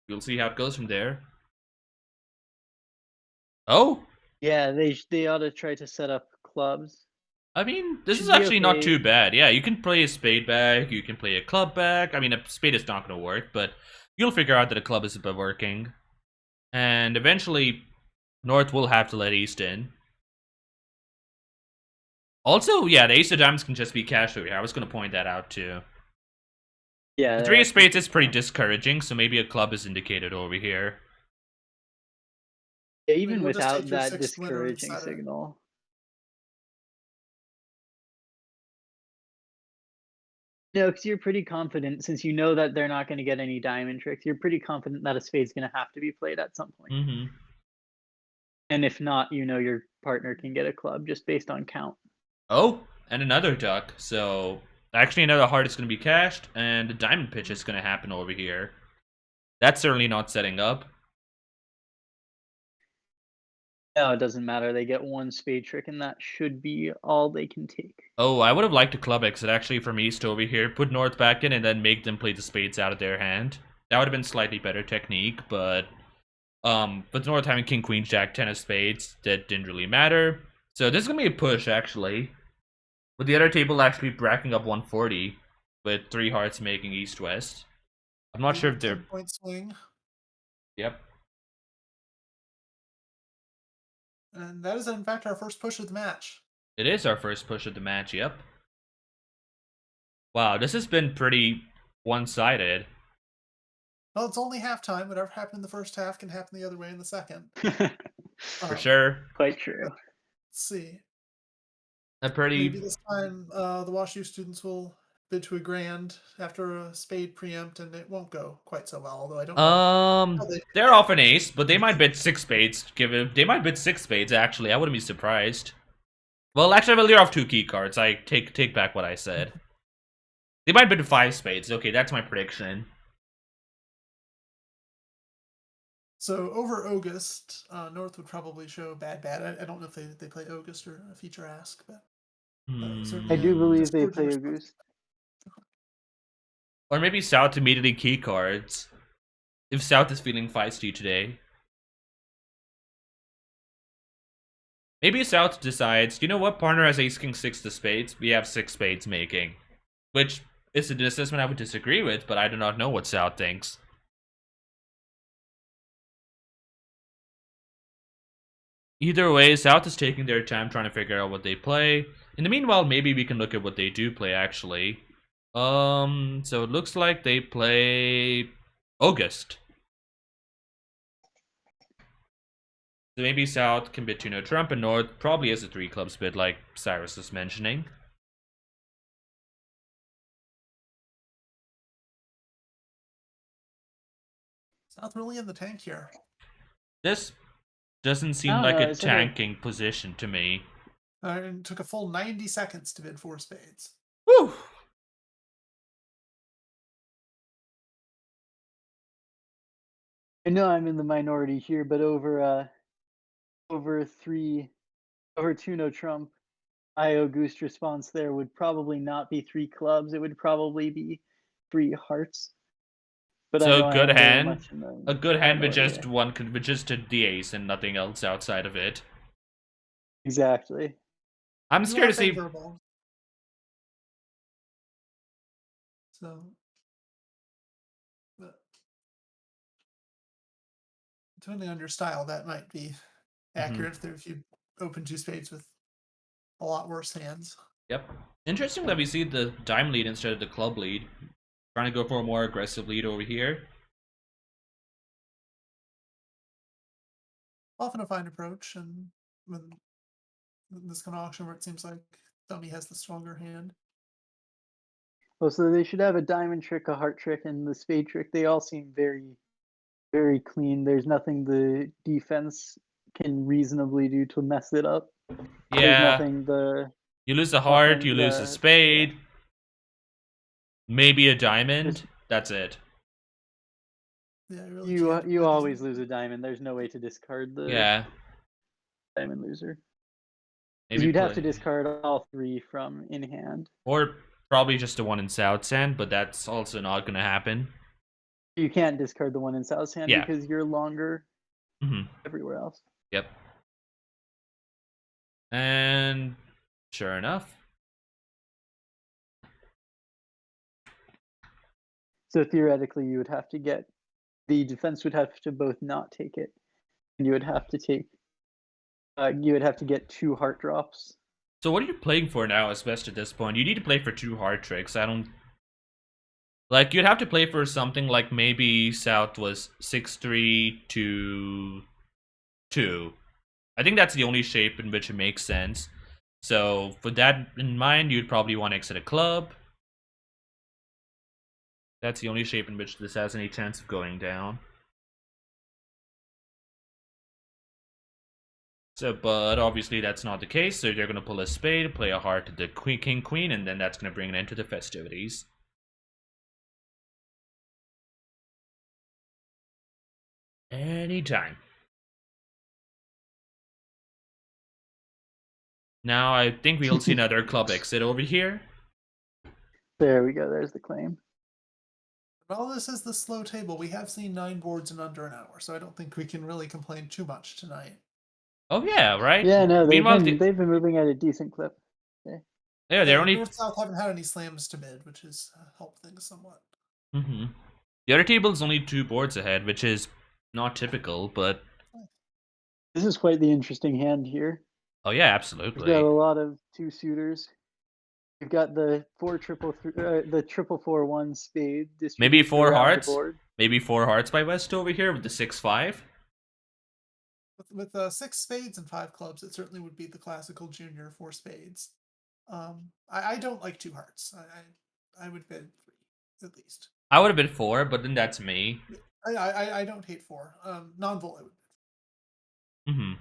we'll see how it goes from there. Oh? Yeah, they ought to try to set up clubs. I mean, this is actually not too bad. Yeah, you can play a spade back, you can play a club back. I mean, a spade is not going to work, but you'll figure out that a club is working. And eventually, North will have to let East in. Also, yeah, the Ace of Diamonds can just be cashed over here. I was going to point that out, too. Yeah. The 3 of Spades is pretty discouraging, so maybe a club is indicated over here. Yeah, even without that discouraging signal. No, because you're pretty confident, since you know that they're not going to get any diamond tricks, you're pretty confident that a spade's going to have to be played at some point. And if not, you know your partner can get a club just based on count. Oh, and another duck. So, actually another heart is going to be cashed, and a diamond pitch is going to happen over here. That's certainly not setting up. No, it doesn't matter. They get 1 spade trick, and that should be all they can take. Oh, I would have liked a club exit, actually, from East over here. Put North back in, and then make them play the spades out of their hand. That would have been slightly better technique, but... with North having King, Queen, Jack, 10 of spades, that didn't really matter. So this is going to be a push, actually. With the other table actually bracking up 140, with 3 hearts making East-West. I'm not sure if they're... Point swing. Yep. And that is, in fact, our first push of the match. It is our first push of the match, yep. Wow, this has been pretty one-sided. Well, it's only halftime. Whatever happened in the first half can happen the other way in the second. For sure. Quite true. Let's see. Maybe this time the WashU students will bid to a grand after a spade preempt, and it won't go quite so well. Although I don't know. They're off an ace, but they might bid 6 spades. They might bid 6 spades. Actually, I wouldn't be surprised. Well, actually, well, they're off 2 key cards. I take back what I said. They might bid 5 spades. Okay, that's my prediction. So over August, North would probably show bad. I don't know if they play August or a feature ask, but I do believe they play August. Or maybe South immediately key cards. If South is feeling feisty today. Maybe South decides, you know what, partner has ace king 6 to spades, we have 6 spades making. Which is an assessment I would disagree with, but I do not know what South thinks. Either way, South is taking their time trying to figure out what they play. In the meanwhile, maybe we can look at what they do play, actually. So it looks like they play August. So maybe South can bid 2-no Trump, and North probably has a 3 clubs bid, like Cyrus was mentioning. South really in the tank here. This doesn't seem I don't like know, a is it a- tanking position to me. And took a full 90 seconds to bid 4 spades. Whew. I know I'm in the minority here, but over 2-no Trump, Auguste response there would probably not be 3 clubs. It would probably be 3 hearts. But I So know a I good am very hand. much in the A good hand with minority just there. with just the ace and nothing else outside of it. Exactly. I'm You scared are to see. favorable. So, but depending on your style, that might be accurate if you open 2 spades with a lot worse hands. Yep. Interesting that we see the dime lead instead of the club lead. Trying to go for a more aggressive lead over here. Often a fine approach, and when this kind of auction where it seems like dummy has the stronger hand. Well, so they should have a diamond trick, a heart trick, and the spade trick. They all seem very, very clean. There's nothing the defense can reasonably do to mess it up. There's Yeah. nothing the You lose a heart, you lose a yeah. spade. Maybe a diamond. That's it. Yeah, you really can't You play always these- lose a diamond. There's no way to discard the Yeah. diamond loser. Maybe You'd have to play. discard all 3 from in hand. Or probably just the one in South Sand, but that's also not gonna happen. You can't discard the one in South Hand Yeah. because you're longer Mm-hmm. everywhere else. Yep. And sure enough. So theoretically, you would have to get the defense would have to both not take it, and you would have to take. You would have to get 2 heart drops. So what are you playing for now, as best at this point? You need to play for 2 hard tricks. I don't... Like, you'd have to play for something like maybe South was 6-3 to 2. I think that's the only shape in which it makes sense. So, with that in mind, you'd probably want to exit a club. That's the only shape in which this has any chance of going down. So, but obviously that's not the case, so they're going to pull a spade, play a heart to the queen, king, queen, and then that's going to bring an end to the festivities. Anytime. Now, I think we'll see another club exit over here. There we go. There's the claim. But all this is the slow table. We have seen 9 boards in under an hour, so I don't think we can really complain too much tonight. Oh, yeah, right? Yeah, no, Meanwhile, they've been moving at a decent clip. yeah, they're only... North South haven't had any slams to mid, which has helped things somewhat. Mm-hmm. The other table's only 2 boards ahead, which is not typical, but... This is quite the interesting hand here. Oh, yeah, We've absolutely. got a lot of 2 suitors. You've got the 4-4-1 spade. Maybe distributed 4 around the hearts? board. Maybe 4 hearts by West over here with the 6-5? With 6 spades and 5 clubs, it certainly would be the classical junior 4 spades. I don't like 2 hearts. I would bid 3 at least. I would have been 4, but then that's me. I don't hate 4. Non-vote I would bid. Mm-hmm.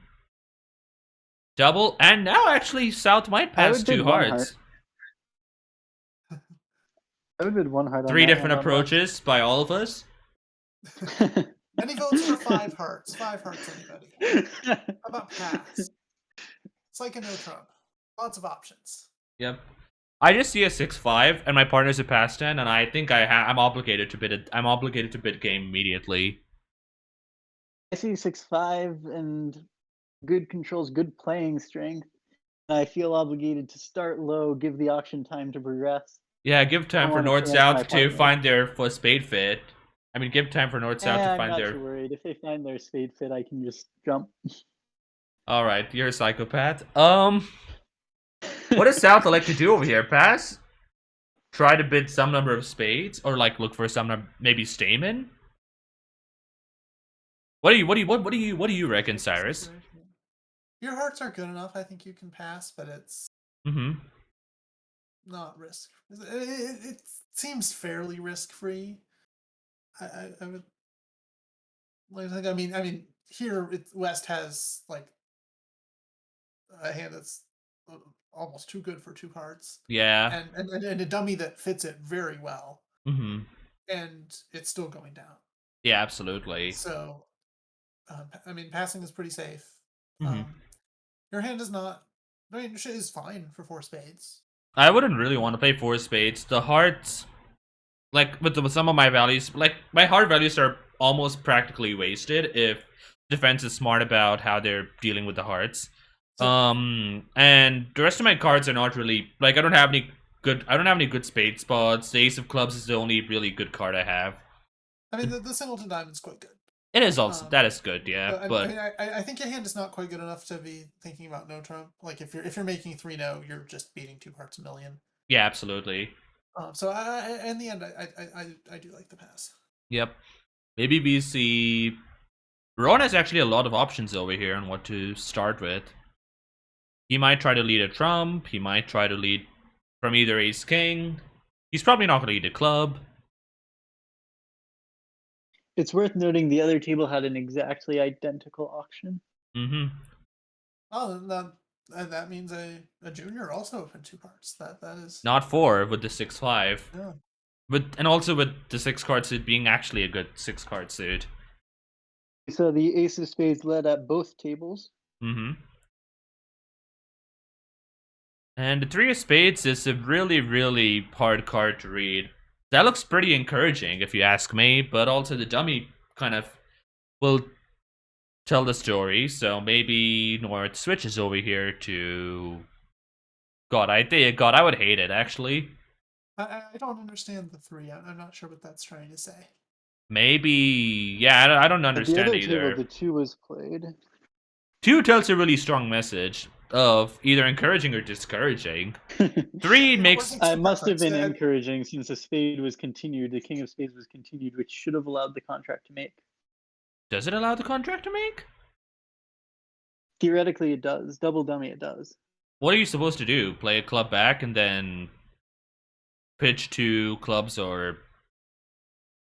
Double, and now actually South might pass would 2 bid 1 hearts. I would bid 1 heart on 3 that different hand on approaches by all of us. one. Any votes for 5 hearts? 5 hearts, anybody? How about pass? It's like a no Trump. Lots of options. Yep. I just see a 6-5, and my partner's a pass 10, and I think I'm obligated to bid it. I'm obligated to bid game immediately. I see 6-5 and good controls, good playing strength. I feel obligated to start low, give the auction time to progress. Yeah, give time for wanna North preempt my South to partner. find their spade fit. I mean, give time for North South to I'm find not their. too worried. If they find their spade fit, I can just jump. All right, you're a psychopath. What does South like to do over here? Pass? try to bid some number of spades, or like look for some maybe Stamen. What do you reckon, Cyrus? Your hearts are good enough. I think you can pass, but it's Mm-hmm. not risk. It seems fairly risk free. I would like. I mean, here West has like a hand that's almost too good for two cards, Yeah. and a dummy that fits it very well, Mm-hmm. and it's still going down. Yeah, absolutely. So, I mean, passing is pretty safe. Mm-hmm. Your hand is not. I mean, shit is fine for four spades. I wouldn't really want to play four spades. The hearts, like with some of my values, like my heart values are almost practically wasted if defense is smart about how they're dealing with the hearts. So, And the rest of my cards are not really like I don't have any good spade spots. The Ace of Clubs is the only really good card I have. I mean, the singleton diamond's quite good. It is also that is good, yeah. I mean, I think your hand is not quite good enough to be thinking about no trump. Like if you're making 3-no, you're just beating two hearts a million. Yeah, absolutely. So in the end, I do like the pass. Yep. Maybe we see Ron has actually a lot of options over here on what to start with. He might try to lead a trump. He might try to lead from either ace king. He's probably not going to lead a club. It's worth noting the other table had an exactly identical auction. Mm-hmm. Oh, that means a junior also opened two parts. That is Not four with the 6-5. Yeah. And also with the 6-card suit being actually a good 6-card suit. So the ace of spades led at both tables. Mm-hmm. And the 3 of spades is a really, really hard card to read. That looks pretty encouraging if you ask me, but also the dummy kind of will tell the story, so maybe North switches over here to God, I would hate it actually. I don't understand the three. I'm not sure what that's trying to say. Maybe yeah, I don't understand At the other either. table, the 2 was played. 2 tells a really strong message of either encouraging or discouraging. 3 makes I must have been encouraging since the spade was continued. The king of spades was continued, which should have allowed the contract to make. Does it allow the contract to make? Theoretically, it does. Double dummy, it does. What are you supposed to do? Play a club back and then pitch 2 clubs, or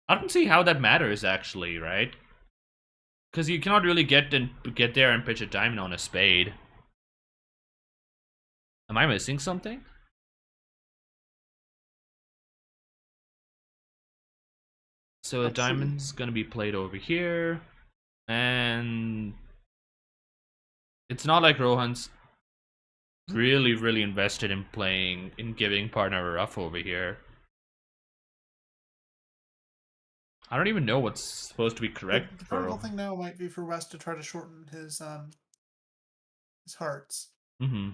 I don't see how that matters actually, right? Because you cannot really get there and pitch a diamond on a spade. Am I missing something? So a diamond's gonna be played over here, and it's not like Rohan's really invested in giving partner a rough over here. I don't even know what's supposed to be correct. The protocol thing now might be for West to try to shorten his hearts. Mm-hmm.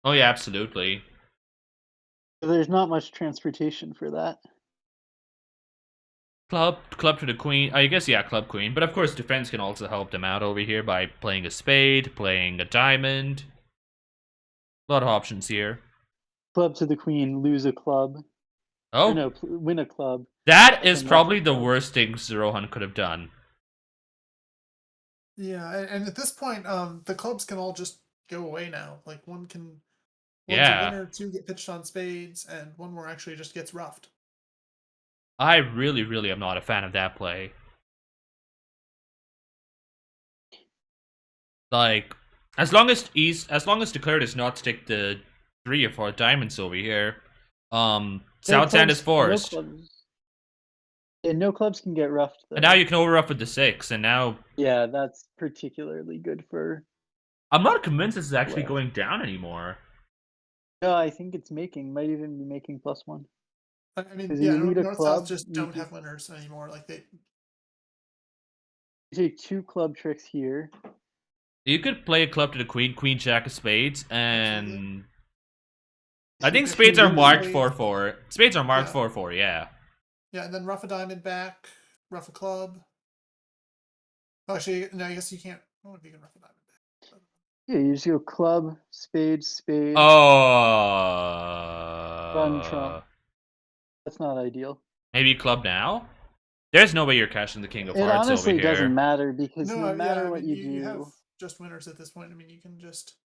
Oh yeah, absolutely. There's not much transportation for that. Club to the queen. I guess yeah, club queen. But of course, defense can also help them out over here by playing a spade, playing a diamond. A lot of options here. Club to the queen, lose a club. Oh or no, win a club. That is probably the worst thing Rohan could have done. Yeah, and at this point, the clubs can all just go away now. Like one's a winner, 2 get pitched on spades, and 1 more actually just gets roughed. I really am not a fan of that play. Like, as long as Declare does not stick the 3 or 4 diamonds over here, South Sand is forced. No clubs can get roughed, though. And now you can overrough with the 6, and now... Yeah, that's particularly good for... I'm not convinced this is actually going down anymore. No, I think it's might even be making +1. I mean, yeah, North-South just don't have winners anymore. Like they take 2 club tricks here. You could play a club to the queen, queen, jack of spades, and... I think spades are marked 4-4. Spades are marked 4-4, yeah. Yeah, and then rough a diamond back, rough a club. Oh, actually, no, I guess you can't. I don't know if you can rough a diamond back. But... Yeah, you just go club, spade, spade. Oh, Run Trump. That's not ideal. Maybe club now? There's no way you're cashing the king of It hearts over honestly doesn't here. matter because no Yeah, matter I what mean, you you have do, just winners at this point. I mean, you can just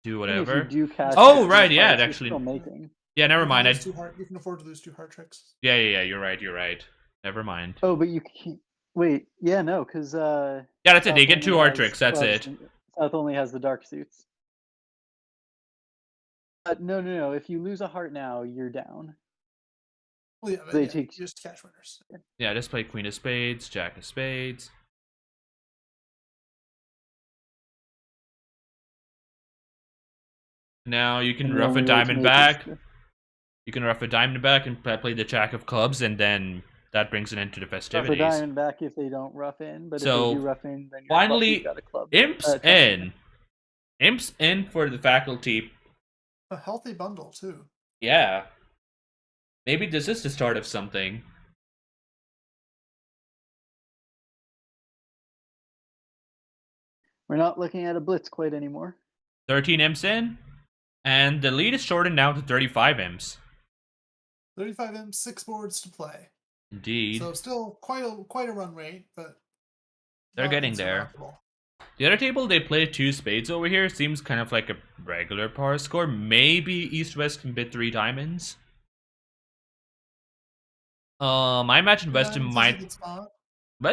Do even if you whatever. do cash Oh, the king right, of yeah, it hearts, you're actually. still making. Yeah, never you can mind. lose you can afford to lose 2 heart tricks. Yeah, you're right. Never mind. Oh, but you wait. Yeah, no, because Yeah, that's it. They get 2 heart tricks. That's it. South only has the dark suits. No. If you lose a heart now, you're down. Well, yeah, They yeah, take just cash winners. Yeah, just play queen of spades, jack of spades. Now you can and the rough a only way to diamond make back. is You can rough a diamond back and play the jack of clubs, and then that brings an end to the rough a festivities. diamond back if they don't rough in, but if they So, do rough in, then finally, you've got a club. Imps in. Imps in for the faculty. A healthy bundle too. Yeah. Maybe this is the start of something. We're not looking at a blitz quite anymore. 13 imps in, and the lead is shortened now to 35 imps. 35 imps, 6 boards to play. Indeed. So still quite a run rate, but they're getting there. The other table, they play 2 spades over here. Seems kind of like a regular par score. Maybe East-West can bid 3 diamonds. I imagine West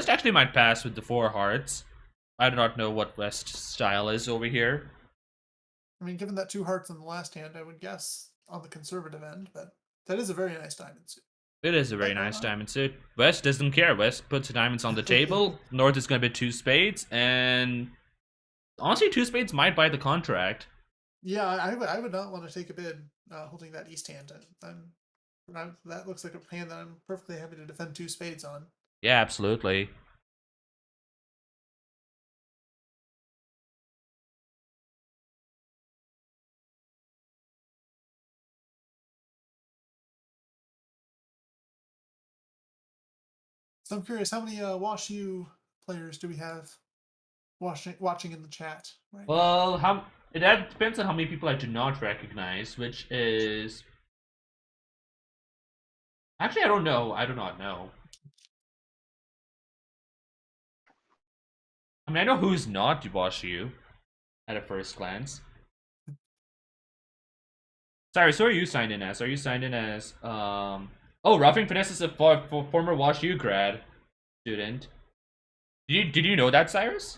actually might pass with the 4 hearts. I do not know what West style is over here. I mean, given that 2 hearts in the last hand, I would guess on the conservative end, but that is a very nice diamond suit. It is a very nice diamond suit. West doesn't care. West puts the diamonds on the table. North is going to bid 2 spades, and honestly, 2 spades might buy the contract. Yeah, I would not want to take a bid holding that East hand. That looks like a hand that I'm perfectly happy to defend 2 spades on. Yeah, absolutely. So I'm curious, how many WashU players do we have watching in the chat right now? Well, that depends on how many people I do not recognize, which is... Actually, I don't know. I do not know. I mean, I know who's not WashU at a first glance. Cyrus, who are you signed in as? Are you signed in as, Oh, Roughing Finesse is a former WashU grad student. Did you know that, Cyrus?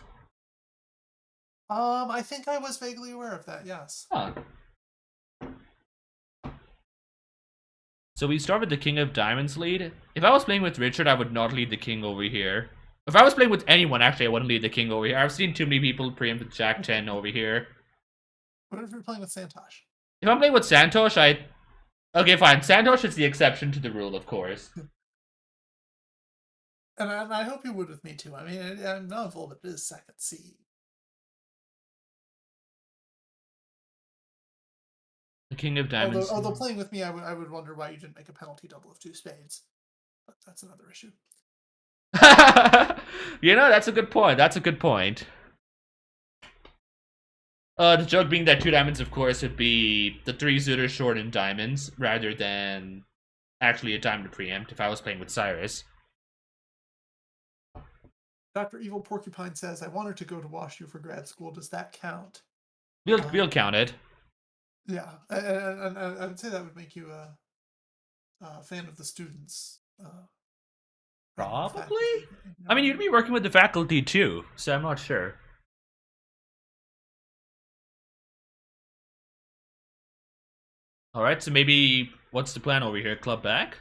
I think I was vaguely aware of that, yes. Huh. So we start with the King of Diamonds lead. If I was playing with Richard, I would not lead the King over here. If I was playing with anyone, actually, I wouldn't lead the King over here. I've seen too many people preempt with Jack 10 over here. What if you're playing with Santosh? If I'm playing with Santosh, Okay, fine. Santosh is the exception to the rule, of course. And I hope you would with me, too. I mean, I'm not full, but it is second seed. The King of Diamonds. Although playing with me, I would wonder why you didn't make a penalty double of 2 spades. But that's another issue. That's a good point. The joke being that 2 diamonds, of course, would be the 3 suitors short in diamonds, rather than actually a diamond to preempt if I was playing with Cyrus. Dr. Evil Porcupine says, I wanted to go to WashU for grad school. Does that count? We'll count it. Yeah, and I would say that would make you a fan of the students. Probably? I mean, you'd be working with the faculty too, so I'm not sure. Alright, so maybe, what's the plan over here? Club back?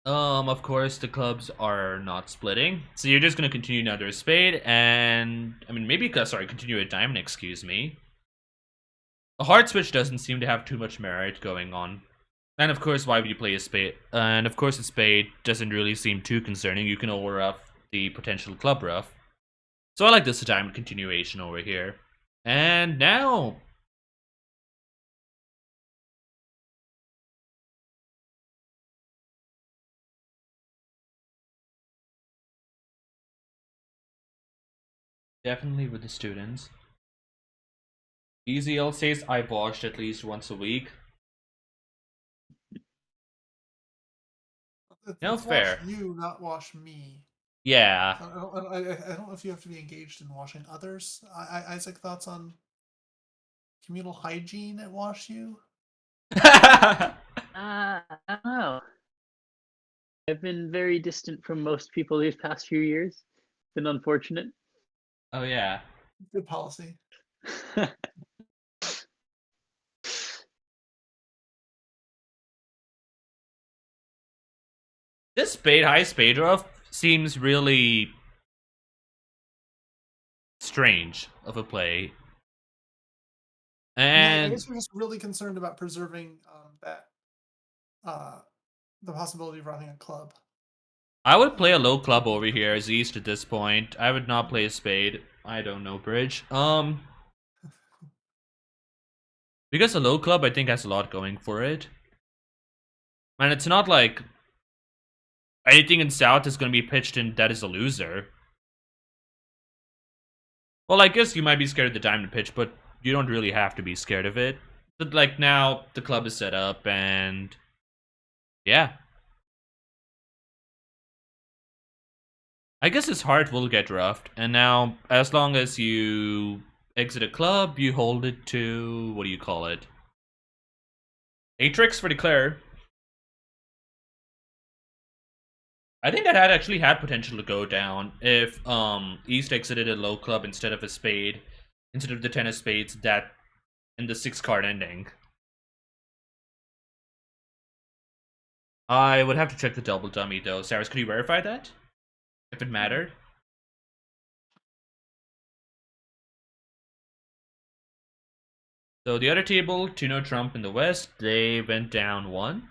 Of course, the clubs are not splitting. So you're just gonna continue another spade, and... I mean, maybe, continue a diamond, excuse me. A hard switch doesn't seem to have too much merit going on. And of course, why would you play a spade? And of course, a spade doesn't really seem too concerning. You can overruff the potential club ruff. So I like this diamond continuation over here. And now... Definitely with the students. Easy L says I watched at least once a week. No, It's wash fair. you, not wash me. Yeah. I don't know if you have to be engaged in washing others. Isaac, thoughts on communal hygiene at WashU? I don't know. I've been very distant from most people these past few years. It's been unfortunate. Oh yeah. Good policy. This high spade rough seems really strange of a play. I And guess you're just really concerned about preserving that the possibility of running a club. I would play a low club over here as East at this point. I would not play a spade. I don't know, bridge. Because a low club I think has a lot going for it. And it's not like anything in South is going to be pitched in that is a loser. Well, I guess you might be scared of the diamond pitch, but you don't really have to be scared of it. But like now the club is set up and yeah. I guess his heart will get roughed, and now as long as you exit a club, you hold it to what do you call it? Atrix for declare. I think that had actually had potential to go down if East exited a low club instead of a spade, instead of the 10 of spades that in the 6 card ending. I would have to check the double dummy though. Cyrus, could you verify that? If it mattered? So the other table, Tuno Trump in the West, they went down 1.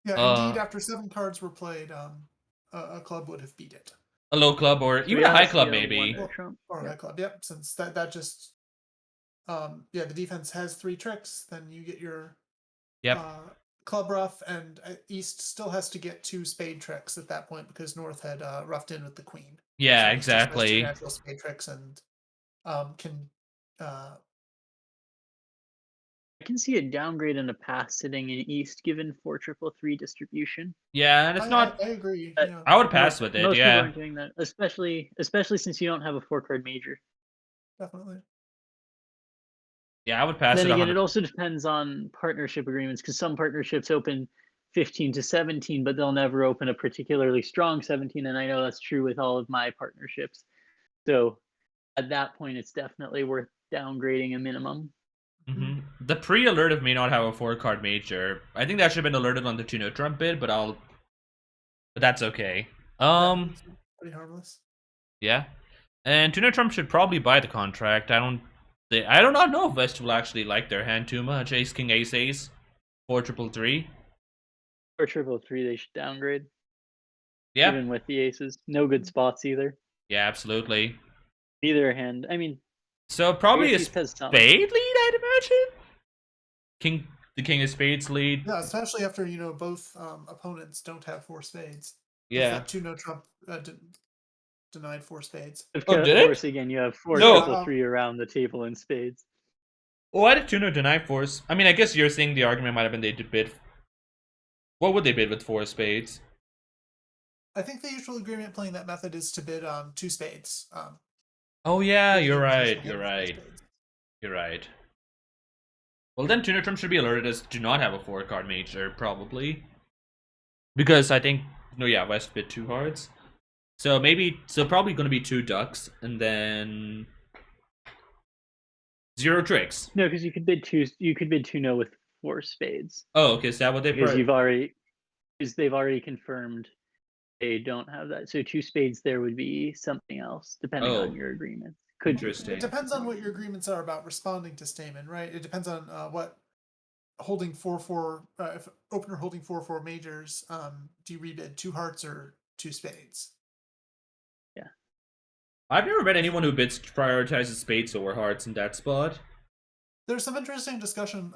Yeah, indeed. After 7 cards were played, a club would have beat it. A low club or So even we a high honestly club owe maybe. one to Trump. Or a Yep. high club. Yep. Since that just the defense has 3 tricks, then you get your Yep. club rough, and East still has to get 2 spade tricks at that point because North had roughed in with the queen. Yeah, So East just has 2 exactly. natural spade tricks and can I can see a downgrade and a pass sitting in East given 4-3-3 distribution. Yeah, and it's not. I agree. But Yeah. I would pass with it. Most people Yeah, aren't doing that, especially since you don't have a 4-card major. Definitely. yeah, I would pass Then it. again, it also depends on partnership agreements because some partnerships open 15 to 17, but they'll never open a particularly strong 17, and I know that's true with all of my partnerships. So at that point, it's definitely worth downgrading a minimum. The pre-alert of may not have a 4-card major. I think that should have been alerted on the Tuno Trump bid, but that's okay. Pretty harmless. Yeah, and Tuno Trump should probably buy the contract. I do not know if West will actually like their hand too much. Ace King Ace Ace, 4-3-3. For 3-3, they should downgrade. Yeah, Even with the aces, no good spots either. yeah, absolutely. Neither hand. I mean, So probably a East has some. spade lead, I'd imagine. The King of Spades lead. Yeah, especially after both opponents don't have 4 spades. Yeah. That 2-no Trump denied 4 spades. Of Oh, did it? course, again, you have 4 No. 3-3 around the table in spades. Why did Tuno deny force? I mean, I guess you're saying the argument might have been they did bid. What would they bid with 4 spades? I think the usual agreement playing that method is to bid 2 spades. Oh yeah, you're right. usually You're have 4 right. spades. You're right. Well, then Tuno Trump should be alerted as do not have a 4-card major, probably. Because I think West bid 2 cards. So probably gonna be 2 ducks and then 0 tricks. No, because you could bid 2-no with 4 spades. Oh, okay, is that what they Because they've already confirmed they don't have that. So 2 spades there would be something else, depending Oh. on your agreement. Interesting. It depends on what your agreements are about responding to Stamen, right? It depends on what holding 4-4. If opener holding 4-4 majors, do you rebid 2 hearts or 2 spades? Yeah. I've never met anyone who bids prioritizes spades over hearts in that spot. There's some interesting discussion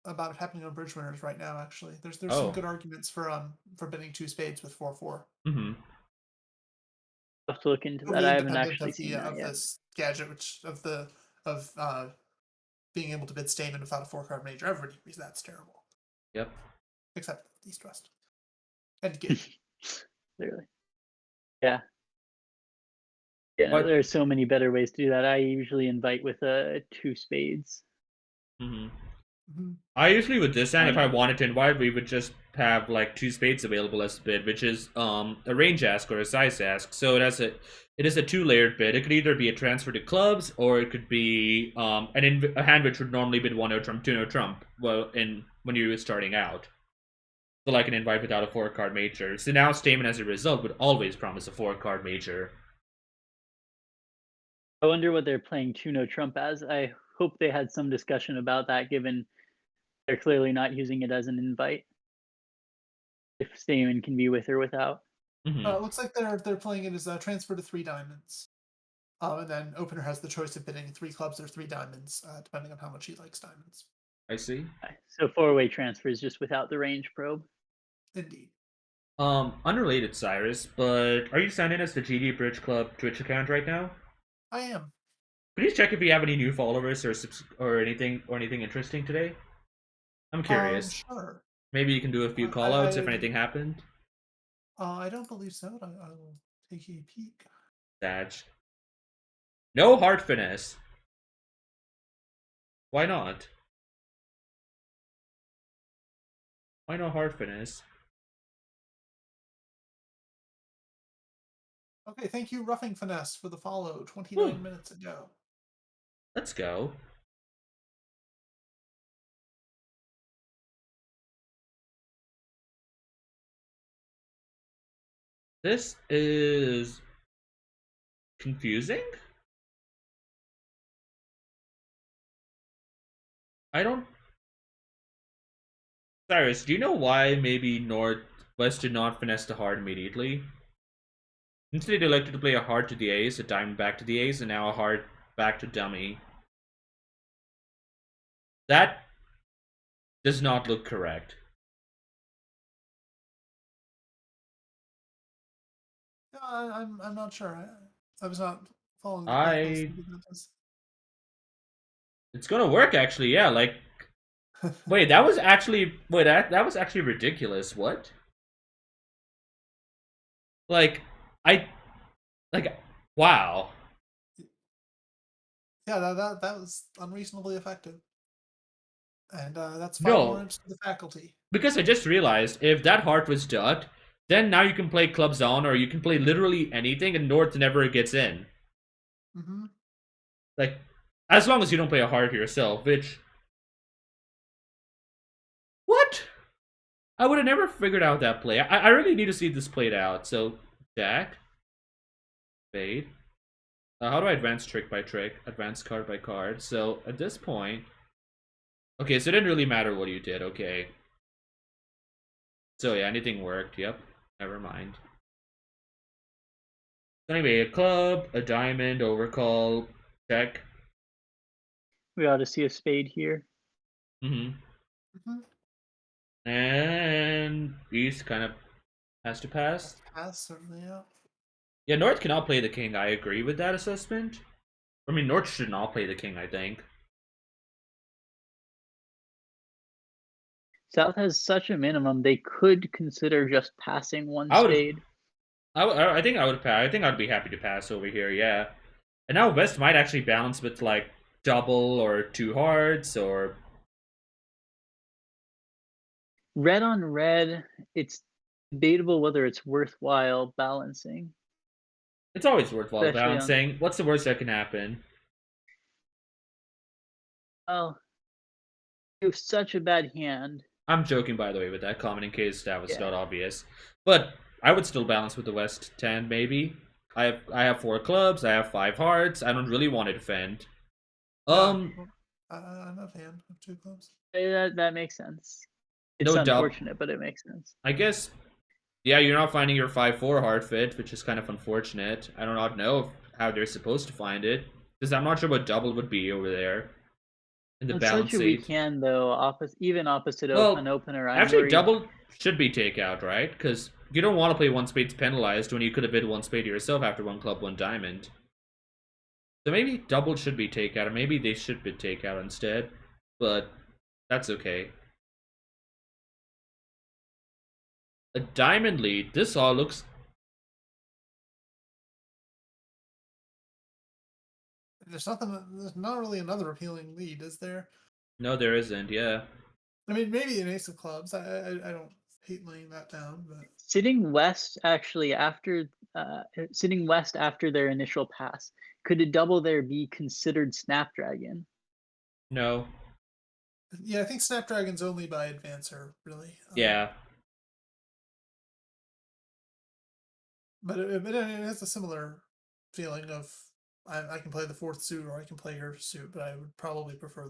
about it happening on bridge winners right now. Actually, there's Oh. some good arguments for bidding 2 spades with 4-4. Mm-hmm. I'll have to look into that. Totally I haven't independent actually of seen the that yet. this gadget, which of the of being able to bid Stamen without a 4-card major. Everybody agrees that's terrible. Yep. Except East West. And Gid. Clearly. Yeah. Yeah, But- there are so many better ways to do that. I usually invite with 2 spades. I usually with this hand, if I wanted to invite, we would just have like 2 spades available as a bid, which is a range ask or a size ask. So it is a 2-layered bid. It could either be a transfer to clubs, or it could be a hand which would normally bid 1-0 trump, 2-0 trump. Well, when you were starting out, so like an invite without a 4-card major. So now Stamen, as a result, would always promise a 4-card major. I wonder what they're playing 2-0 trump as. I hope they had some discussion about that, given they're clearly not using it as an invite. If Stamen can be with or without. It looks like they're playing it as a transfer to 3 diamonds. And then opener has the choice of bidding 3 clubs or 3 diamonds, depending on how much he likes diamonds. I see. So 4-way transfers just without the range probe. Indeed. Unrelated, Cyrus, but are you signed in as the GD Bridge Club Twitch account right now? I am. Please check if you have any new followers or anything interesting today. I'm curious. Sure. Maybe you can do a few callouts if anything happened. I don't believe so. I will take a peek. Thatch. No heart finesse. Why not? Why no heart finesse? Okay, thank you, Roughing Finesse, for the follow 29 minutes ago. Let's go. This is confusing. I don't. Cyrus, do you know why maybe Northwest did not finesse the heart immediately? Instead, they elected to play a heart to the ace, a diamond back to the ace, and now a heart back to dummy. That does not look correct. No, I'm not sure. I was not following. It's gonna work actually. Yeah, like. Wait, that was actually ridiculous. What? Wow. Yeah, that was unreasonably effective, and that's far more interesting to the faculty. Because I just realized if that heart was dot, then now you can play clubs on, or you can play literally anything, and North never gets in. Like, as long as you don't play a heart yourself, which. What? I would have never figured out that play. I really need to see this played out. So, Jack. Fade. How do I advance trick by trick? Advance card by card. So, at this point... Okay, so it didn't really matter what you did. Okay. So, yeah, anything worked. Yep. Never mind. Anyway, a club, a diamond, overcall, check. We ought to see a spade here. And East kind of has to pass. Pass, certainly, yeah. Yeah, North cannot play the king. I agree with that assessment. I mean, North should not play the king, I think. South has such a minimum, they could consider just passing one spade. I think I would pass. I think I'd be happy to pass over here, yeah. And now West might actually balance with, like, double or 2 hearts, or... Red on red, it's debatable whether it's worthwhile balancing. It's always worthwhile balancing. What's the worst that can happen? Well, you have such a bad hand. I'm joking, by the way, with that comment in case that was not obvious. But I would still balance with the West 10, maybe. I have 4 clubs, I have 5 hearts, I don't really want to defend. I'm a fan of 2 clubs. That makes sense. It's unfortunate, but it makes sense. I guess, yeah, you're not finding your 5-4 hard fit, which is kind of unfortunate. I do not know how they're supposed to find it, because I'm not sure what double would be over there in the balance seat. We can, though, even opposite an opener. Actually, double should be takeout, right? Because you don't want to play 1 spade's penalized when you could have bid 1 spade yourself after 1 club, 1 diamond. So maybe double should be takeout, or maybe they should be takeout instead. But that's okay. A diamond lead. This all looks. There's nothing. There's not really another appealing lead, is there? No, there isn't. Yeah. I mean, maybe an ace of clubs. I don't hate laying that down, but Sitting west, actually, sitting west after their initial pass, could a double there be considered Snapdragon? No. yeah, I think Snapdragon's only by advancer, really. Yeah. But it has a similar feeling of I can play the fourth suit or I can play her suit, but I would probably prefer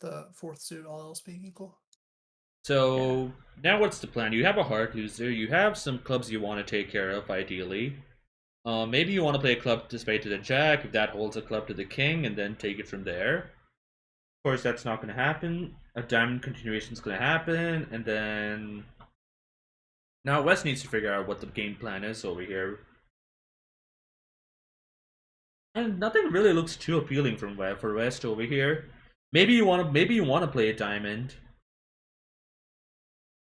the fourth suit, all else being equal. So now what's the plan? You have a heart loser. You have some clubs you want to take care of, ideally. Maybe you want to play a club to spade to the jack, if that holds a club to the king, and then take it from there. Of course, that's not going to happen. A diamond continuation is going to happen, and then now West needs to figure out what the game plan is over here. And nothing really looks too appealing for West over here. Maybe you want to play a diamond.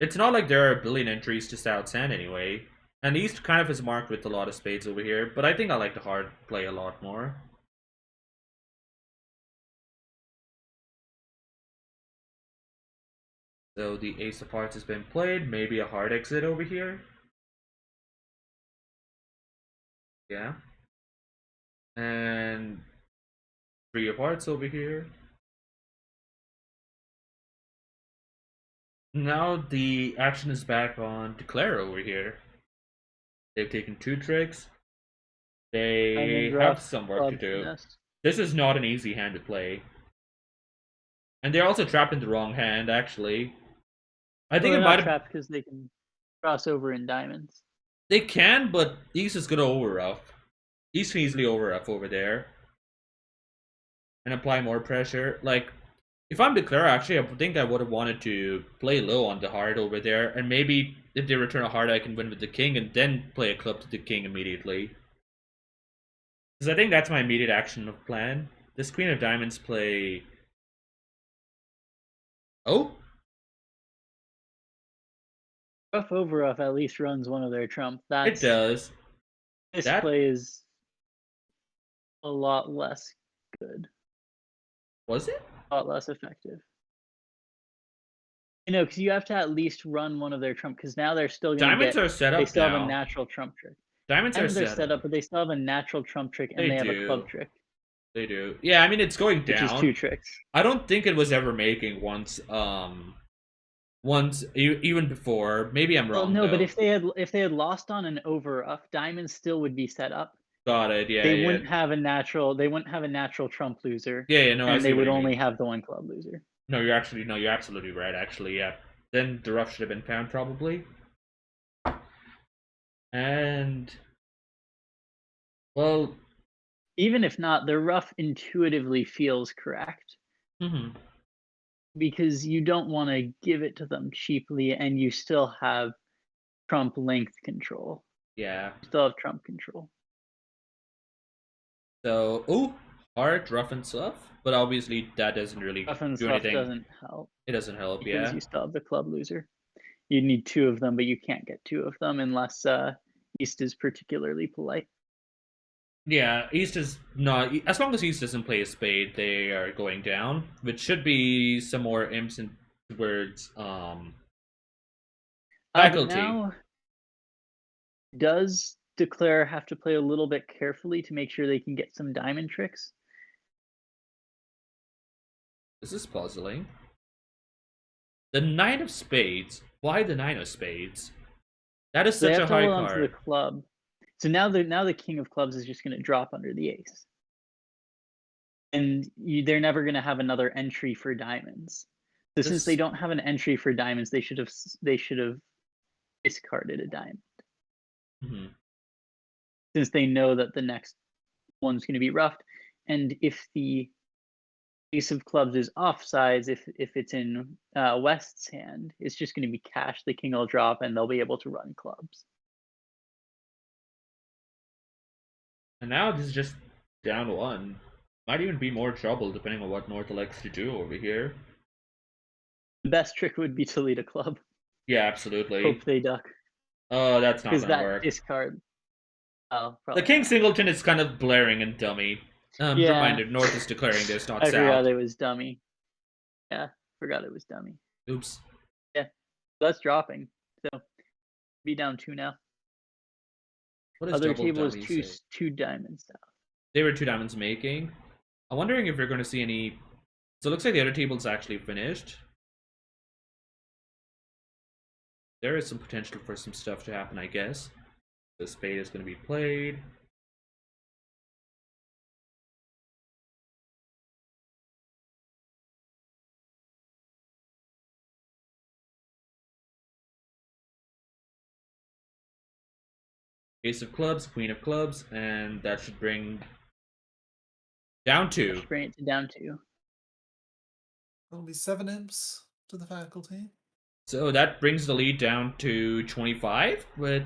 It's not like there are a billion entries to South Sand anyway. And East kind of is marked with a lot of spades over here, but I think I like the hard play a lot more. So the ace of hearts has been played, maybe a hard exit over here. Yeah. And three of hearts over here. Now the action is back on Declare over here. They've taken two tricks. They have some work to do. This is not an easy hand to play. And they're also trapped in the wrong hand, actually. I think it might have trapped because they can cross over in diamonds. They can, but East is gonna overruff. East can easily overruff over there. And apply more pressure. Like, if I'm Declare, actually, I think I would have wanted to play low on the heart over there. And maybe if they return a heart, I can win with the king and then play a club to the king immediately. Because I think that's my immediate action of plan. This queen of diamonds play... Oh? Rough overruff at least runs one of their trump. It does. This play is a lot less good. Was it? A lot less effective. You know, because you have to at least run one of their trump, because now they're still going to Diamonds are set up They still now. have a natural trump trick. Diamonds are set up, but they still have a natural trump trick, and they have a club trick. They do. Yeah, I mean, it's going down. Which is two tricks. I don't think it was ever making once even before. Maybe I'm wrong. Well, no, but if they had lost on an overruff, diamonds still would be set up. Got it. Yeah. They wouldn't have a natural trump loser. Yeah, no, and they would only have the one club loser. No, you're absolutely right, actually, yeah. Then the rough should have been found, probably. And well, even if not, the rough intuitively feels correct. Mm-hmm. Because you don't want to give it to them cheaply, and you still have trump length control. Yeah. You still have trump control. So, ooh, hard, rough and tough, but obviously that doesn't really rough and do tough anything. Doesn't help. It doesn't help, because yeah. You still have the club loser. You need two of them, but you can't get two of them unless East is particularly polite. Yeah, East is not. As long as East doesn't play a spade, they are going down, which should be some more imps towards faculty. Now, does Declare have to play a little bit carefully to make sure they can get some diamond tricks? This is puzzling. The Nine of Spades. Why the Nine of Spades? That is such a high card. Onto the club. So now the King of Clubs is just going to drop under the ace, and they're never going to have another entry for diamonds. So since they don't have an entry for diamonds, they should have discarded a diamond. Mm-hmm. Since they know that the next one's going to be roughed, and if the Ace of Clubs is offsides, if it's in West's hand, it's just going to be cash. The king will drop, and they'll be able to run clubs. And now this is just down one. Might even be more trouble depending on what North elects to do over here. The best trick would be to lead a club. Yeah, absolutely. Hope they duck. Oh, that's not Because gonna that work. discard. Oh, The probably. King not. Singleton is kind of blaring and dummy. Yeah. Reminder, North is declaring this, not I forgot South. it was dummy. Yeah, forgot it was dummy. Oops. Yeah, that's dropping. So be down 2 now. What is Other double table is dummy say? two diamonds south. They were 2 diamonds making. I'm wondering if we're going to see any. So it looks like the other table's actually finished. There is some potential for some stuff to happen, I guess. The spade is going to be played. Ace of clubs, queen of clubs, and that should bring down 2. Let's bring it to down 2. It'll be 7 imps to the faculty. So that brings the lead down to 25 with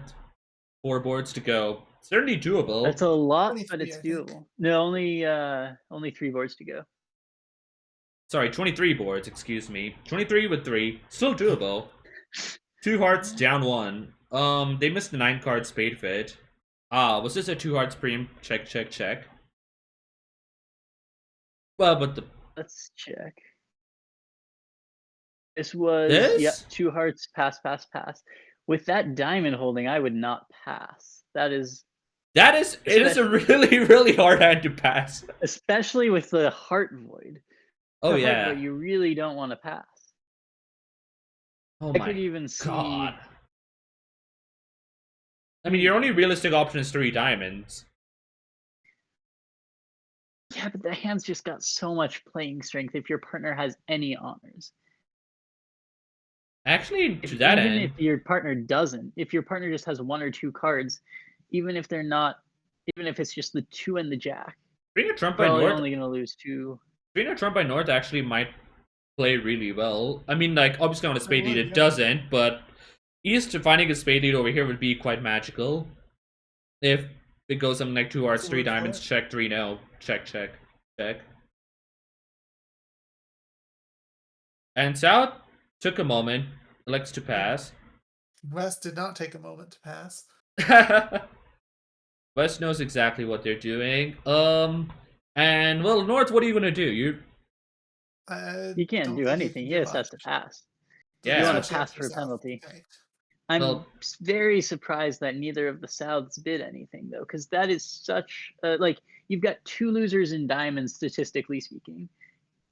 4 boards to go. Certainly doable. That's a lot, but 23, it's I think. doable. No, only 3 boards to go. Sorry, 23 boards, excuse me. 23 with 3. Still doable. 2 hearts, down 1. They missed the 9-card spade fit. Was this a 2 hearts preem? Check, check, check. Well, but the... Let's check. This was This? Yep, 2 hearts, pass, pass, pass. With that diamond holding, I would not pass. It is a really, really hard hand to pass. especially with the heart void. Oh, The heart yeah. void you really don't want to pass. Oh I my could even see god. I mean, your only realistic option is 3 diamonds. Yeah, but the hand's just got so much playing strength if your partner has any honors. Actually, to that Even end... if your partner doesn't, if your partner just has 1 or 2 cards, even if it's just the 2 and the jack, Bring a Trump by probably North... only going to lose 2. Bring a Trump by North actually might play really well. I mean, like, obviously on a spade lead it yeah. doesn't, but East finding a spade lead over here would be quite magical. If it goes something like 2 hearts, That's a 3 word for diamonds, it. check, 3 no. Check, check, check. And South took a moment, elects to pass. West did not take a moment to pass. West knows exactly what they're doing. And well, North, what are you gonna do? You can't don't do think anything. can He do just has to much. pass. Yeah. You want to Especially pass after for a South. penalty. Okay. I'm Well- very surprised that neither of the Souths bid anything, though, because that is such like you've got 2 losers in diamonds, statistically speaking,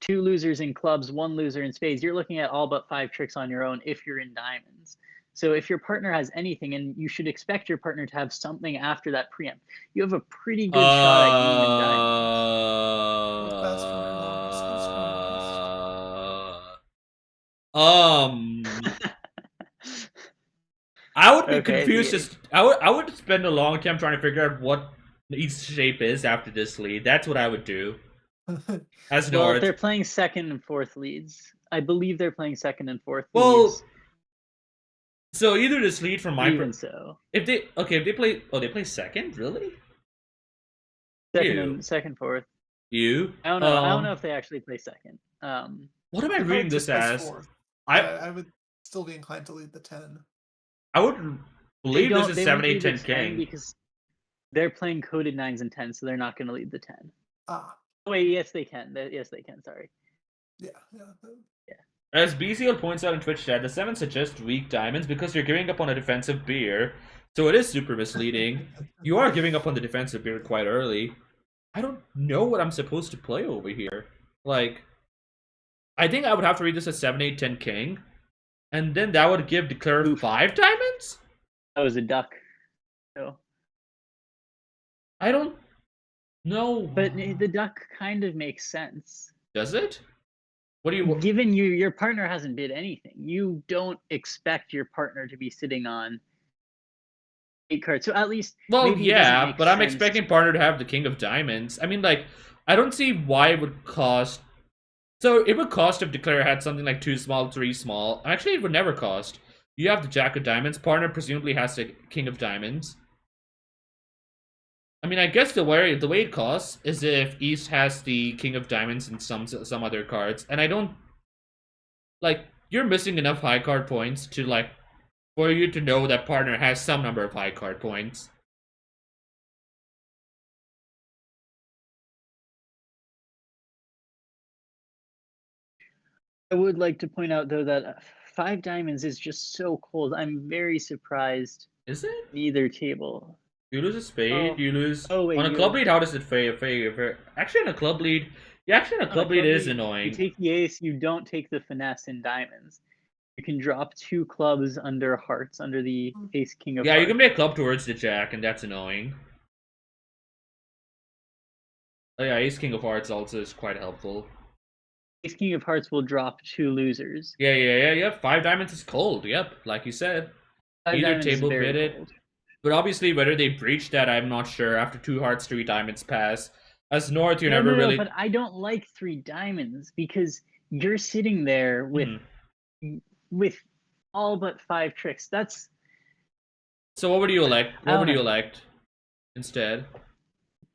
2 losers in clubs, 1 loser in spades. You're looking at all but 5 tricks on your own if you're in diamonds. So if your partner has anything, and you should expect your partner to have something after that preempt, you have a pretty good shot at being in diamonds. Fast forward, I would be Okay, confused. the- Just I would spend a long time trying to figure out what each shape is after this lead. That's what I would do. As Well, if North. they're playing 2nd and 4th leads, I believe they're playing 2nd and 4th Well, leads. So either this lead from my Even so, if they play they play 2nd, really? second, 4th. You? I don't know. I don't know if they actually play 2nd. What am I If reading took this as? fourth, I I would still be inclined to lead the 10. I would believe this is they 7, won't 8, lead the 10 10 king. because they're playing coded 9s and 10s, so they're not going to lead the 10. Ah, Oh, wait, yes, they can. Yes, they can. Sorry. yeah. As BCL points out in Twitch chat, the 7 suggests weak diamonds because you're giving up on a defensive beer, so it is super misleading. You are giving up on the defensive beer quite early. I don't know what I'm supposed to play over here. Like, I think I would have to read this as 7, 8, 10 king, and then that would give declare 5 diamonds? That was a duck. So, I don't know. but the duck kind of makes sense. Does it? What do you... Given your partner hasn't bid anything, you don't expect your partner to be sitting on 8 cards. So at least, Well, maybe it doesn't yeah, make but I'm sense. expecting partner to have the king of diamonds. I mean, like, I don't see why it would cost... So, it would cost if declare had something like 2 small, 3 small. Actually, it would never cost. You have the jack of diamonds. Partner presumably has the king of diamonds. I mean, I guess the way it costs is if East has the King of Diamonds and some other cards, and I don't like you're missing enough high card points to like for you to know that partner has some number of high card points. I would like to point out though that 5 diamonds is just so cold. I'm very surprised. Is it? Neither table. You lose a spade. You lose wait, on a club lead. How does it fare? Actually, on a club lead, on a club lead it is annoying. You take the ace. You don't take the finesse in diamonds. You can drop 2 clubs under hearts under the ace king of hearts. Yeah, you can make a club towards the jack, and that's annoying. Oh yeah, ace king of hearts also is quite helpful. Ace king of hearts will drop 2 losers. Yeah. 5 diamonds is cold. Yep, like you said. Either table bid it. But obviously, whether they breach that, I'm not sure. After 2 hearts, 3 diamonds pass. As North, you're never really. But I don't like 3 diamonds because you're sitting there with all but 5 tricks. That's. So what would you elect? What would you elect instead?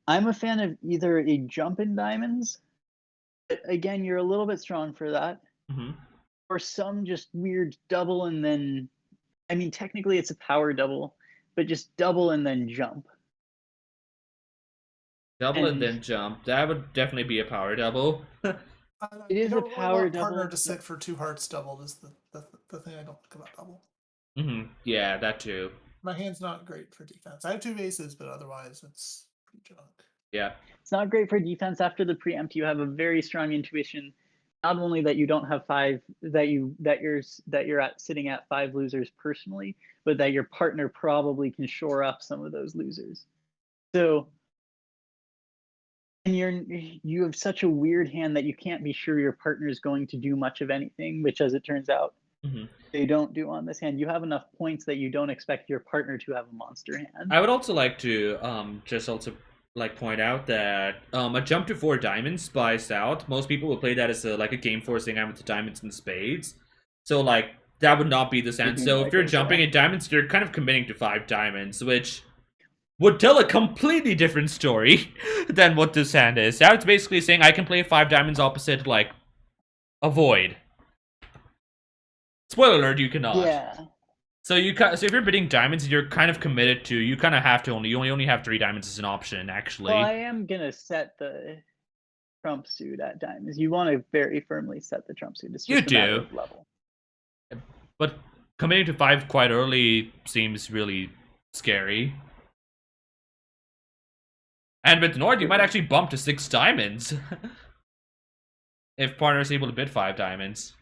I'm a fan of either a jump in diamonds. But again, you're a little bit strong for that. Or some just weird double and then. I mean, technically it's a power double, but just double and then jump. Double and then jump. That would definitely be a power double. It is a power double. Partner to sit for 2 hearts doubled is the thing I don't like about double. Yeah, that too. My hand's not great for defense. I have 2 aces, but otherwise it's pretty junk. Yeah. It's not great for defense. After the preempt, you have a very strong intuition. Not only that you don't have 5 that you're sitting at 5 losers personally, but that your partner probably can shore up some of those losers. So, and you have such a weird hand that you can't be sure your partner is going to do much of anything, which, as it turns out, they don't do on this hand. You have enough points that you don't expect your partner to have a monster hand. I would also like to point out that a jump to 4 diamonds buys out. Most people will play that as a game forcing hand with the diamonds and spades. So that would not be the sense. So if you're jumping in diamonds, you're kind of committing to 5 diamonds, which would tell a completely different story than what this hand is. Now it's basically saying I can play 5 diamonds opposite a void. Spoiler alert, you cannot. Yeah. So if you're bidding diamonds, you're kind of committed to. You kind of have to you only have 3 diamonds as an option, actually. Well, I am gonna set the trump suit at diamonds. You want to very firmly set the trump suit. It's just a matter of level. But committing to 5 quite early seems really scary. And with Nord, you might actually bump to 6 diamonds if partner is able to bid 5 diamonds.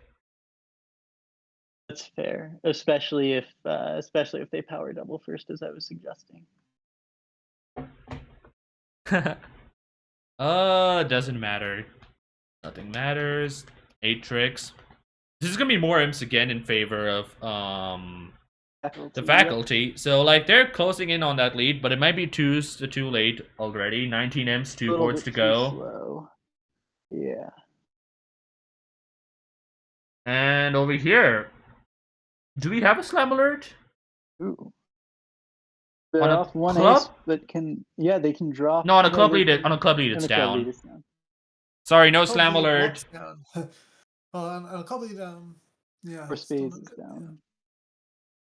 That's fair, especially if they power double first, as I was suggesting. Doesn't matter. Nothing matters. 8 tricks. This is gonna be more imps again in favor of the faculty. Yep. So they're closing in on that lead, but it might be too late already. 19 imps, 2 boards to go. Slow. Yeah. And over here. Do we have a slam alert? Ooh. They're off 1 ace, but they can drop. No, on a club lead, it's down. Sorry, no slam alert. On a club lead, yeah. Or spades is down.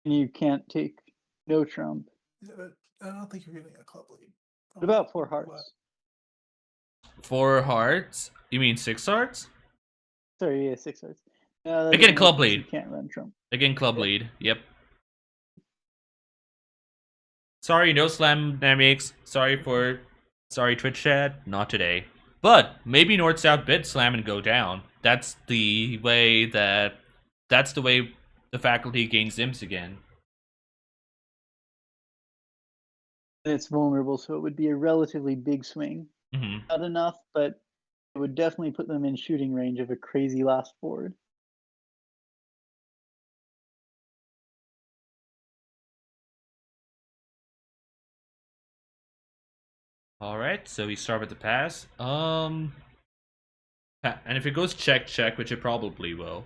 And you can't take no trump. Yeah, but I don't think you're getting a club lead. What about 4 hearts? 4 hearts? You mean 6 hearts? Sorry, yeah, 6 hearts. Again, club lead. You can't run trump. Again, club lead. Yep. Sorry, no slam dynamics. Sorry, Twitch chat. Not today. But maybe North South bid slam and go down. That's the way the faculty gains imps again. And it's vulnerable, so it would be a relatively big swing. Not enough, but it would definitely put them in shooting range of a crazy last board. All right, so we start with the pass. And if it goes check, which it probably will.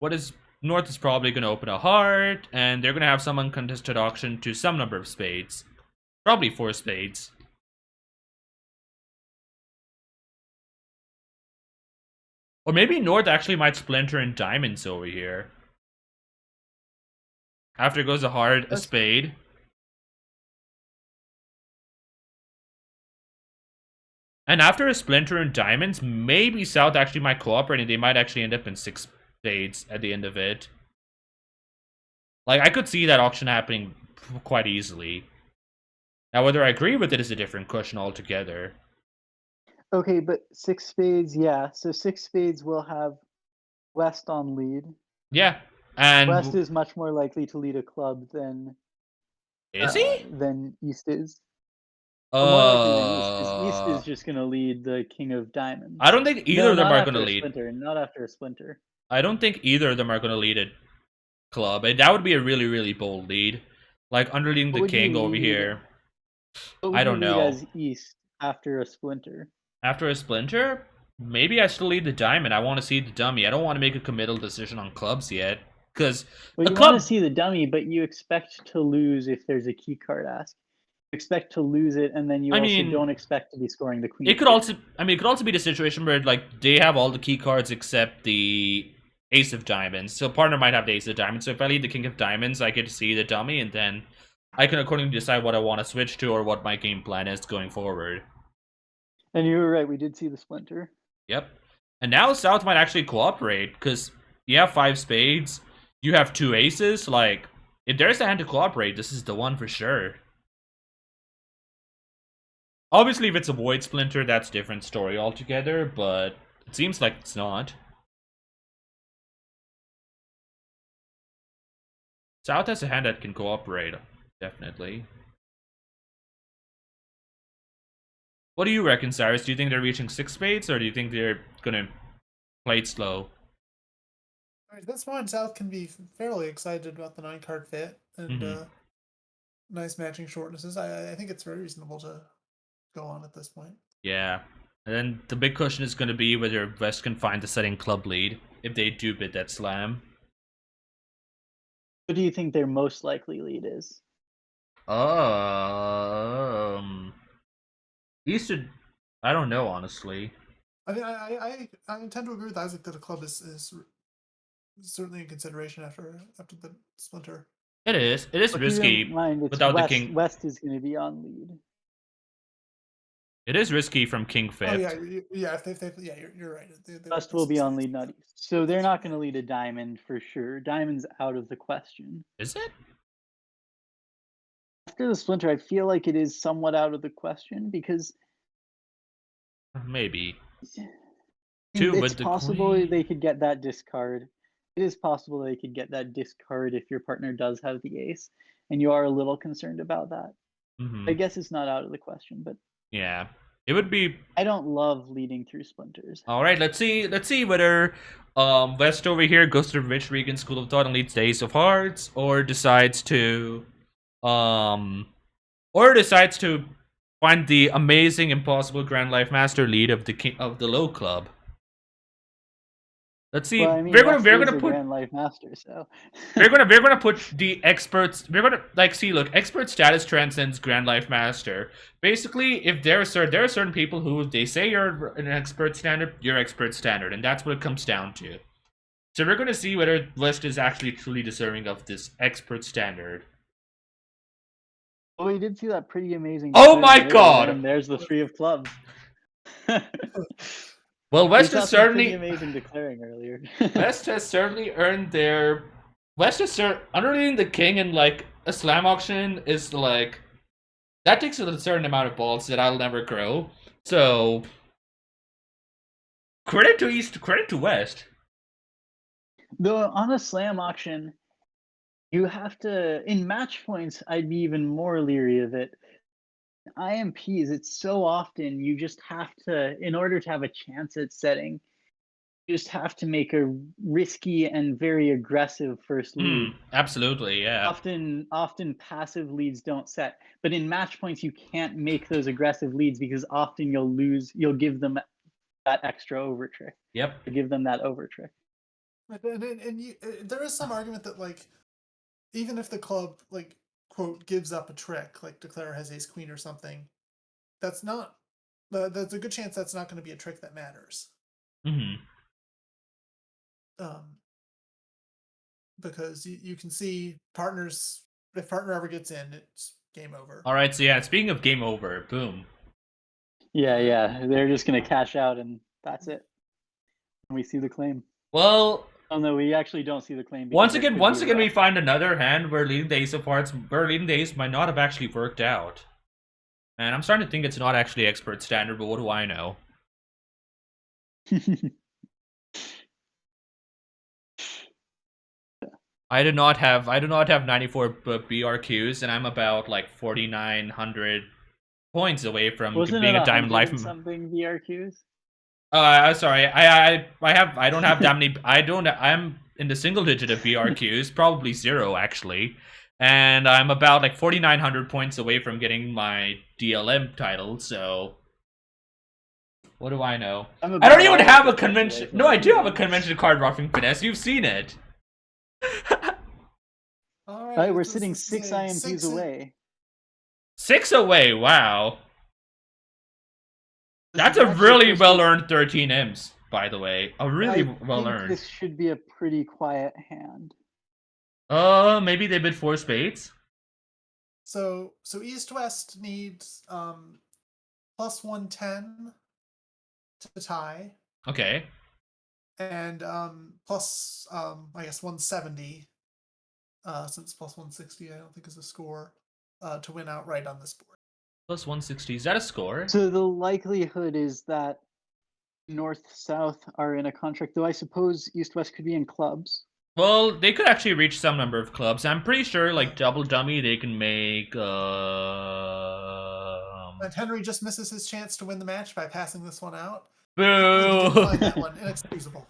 What is North is probably going to open a heart, and they're going to have some uncontested auction to some number of spades. Probably 4 spades. Or maybe North actually might splinter in diamonds over here. After it goes a heart, a spade. And after a splinter in diamonds, maybe South actually might cooperate and they might actually end up in 6 spades at the end of it. Like, I could see that auction happening quite easily. Now, whether I agree with it is a different question altogether. Okay, but 6 spades, yeah. So 6 spades will have West on lead. Yeah, and West is much more likely to lead a club than is he? Than East is. Or more likely than East, because East is just going to lead the King of Diamonds. I don't think either of them are going to lead. Splinter, not after a splinter. I don't think either of them are going to lead a club. And that would be a really, really bold lead. Like, underleading the King over here. I don't know. As East after a splinter. After a splinter? Maybe I still lead the Diamond. I want to see the dummy. I don't want to make a committal decision on clubs yet. Because you want to see the dummy, but you expect to lose if there's a key card ask. You expect to lose it, and then you don't expect to be scoring the queen. It could also be the situation where like they have all the key cards except the Ace of Diamonds. So partner might have the Ace of Diamonds. So if I lead the King of Diamonds, I get to see the dummy, and then I can accordingly decide what I want to switch to or what my game plan is going forward. And you were right. We did see the splinter. Yep. And now South might actually cooperate because you have 5 spades. You have 2 aces. Like, if there's a hand to cooperate, this is the one for sure. Obviously, if it's a void splinter, that's a different story altogether, but it seems like it's not. South has a hand that can cooperate, definitely. What do you reckon, Cyrus? Do you think they're reaching 6 spades, or do you think they're gonna play it slow? At this point, South can be fairly excited about the 9-card fit and nice matching shortnesses. I think it's very reasonable to go on at this point. Yeah. And then the big question is going to be whether West can find the setting club lead if they do bid that slam. What do you think their most likely lead is? Eastern. I don't know, honestly. I mean, I tend to agree with Isaac that a club is certainly in consideration after the splinter. It is. It is risky without the king. West is going to be on lead. It is risky from King 5th. Oh yeah, you're right. West will be on lead, not East. So they're not going to lead a diamond for sure. Diamond's out of the question. Is it? After the splinter, I feel like it is somewhat out of the question because maybe. It's possible they could get that discard. It is possible they could get that discard if your partner does have the ace, and you are a little concerned about that. I guess it's not out of the question, but yeah, it would be. I don't love leading through splinters. All right, let's see whether West over here goes to Rich Regan School of Thought and leads the Ace of Hearts, or decides to find the amazing, impossible Grand Life Master lead of the Low Club. Let's see. Well, I mean, we're gonna put Grand Life Master, so we're gonna put the experts. We're gonna look. Expert status transcends Grand Life Master. Basically, if there are certain people who they say you're an expert standard, you're expert standard, and that's what it comes down to. So we're gonna see whether West is actually truly deserving of this expert standard. Oh, we did see that pretty amazing. Oh my god! And there's the 3 of clubs. Well, West has certainly amazing declaring earlier. West has certainly earned their. Underneath the king in like a slam auction is like that takes a certain amount of balls that I'll never grow. So credit to East, credit to West. Though on a slam auction, you have to in match points. I'd be even more leery of it. IMPs, it's so often you just have to, in order to have a chance at setting, you just have to make a risky and very aggressive first lead. Absolutely, yeah. Often passive leads don't set, but in match points you can't make those aggressive leads because often you'll give them that extra over trick. Yep. Give them that over trick. There is some argument that like even if the club like quote gives up a trick, like declare has ace queen or something, that's not. There's a good chance that's not going to be a trick that matters. Mm-hmm. Because you can see partners. If partner ever gets in, it's game over. All right, so yeah, speaking of game over, boom. Yeah, they're just gonna cash out and that's it. And we see the claim. Well, Oh no, we actually don't see the claim. once again, we find another hand where leading the ace of hearts, where leading the ace might not have actually worked out. And I'm starting to think it's not actually expert standard, but what do I know? I do not have 94 BRQs, and I'm about like 4,900 points away from being a diamond life. Something BRQs. Sorry, I don't have that many. I'm in the single digit of BRQs, probably 0 actually, and I'm about like 4,900 points away from getting my DLM title. So, what do I know? I don't even have a convention. No, I do have a convention card roughing finesse. You've seen it. All right, we're sitting 6 IMPs away. 6 away. Wow. That's a really well-earned 13 M's, by the way. A really well-earned. This should be a pretty quiet hand. Maybe they bid 4 spades. So East-West needs plus 110 to tie. Okay. And plus I guess 170. Since plus 160 I don't think is a score to win outright on this board. Plus 160, is that a score? So the likelihood is that North-South are in a contract, though I suppose East-West could be in clubs. Well, they could actually reach some number of clubs. I'm pretty sure, like, double dummy, they can make, And Henry just misses his chance to win the match by passing this one out. Boo! Find that one. Inexcusable.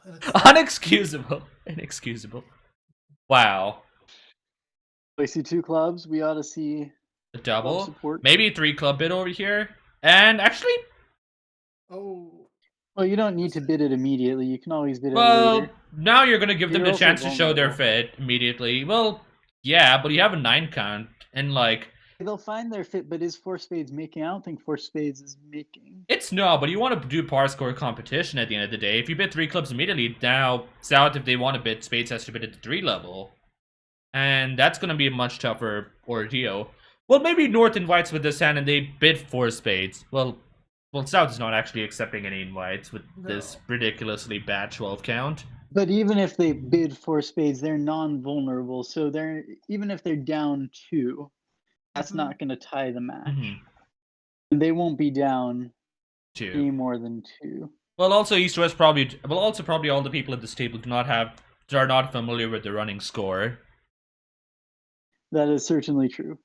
Inexcusable. Wow. We see 2 clubs. We ought to see a double. Maybe 3 club bid over here. And actually... Oh. Well, you don't need to bid it immediately. You can always bid it later. Well, now you're going to give them the chance to show their fit immediately. Well, yeah, but you have a 9 count. And, like... They'll find their fit, but is 4 spades making? I don't think 4 spades is making. It's no, but you want to do par score competition at the end of the day. If you bid 3 clubs immediately, now South, if they want to bid, spades has to bid at the 3 level. And that's going to be a much tougher ordeal. Well, maybe North invites with this hand and they bid 4 spades. Well, South is not actually accepting any invites with this ridiculously bad 12 count. But even if they bid 4 spades, they're non-vulnerable. So even if they're down 2, that's not going to tie the match. They won't be down 2 any more than 2. Well, also East-West probably. Well, also probably all the people at this table are not familiar with the running score. That is certainly true.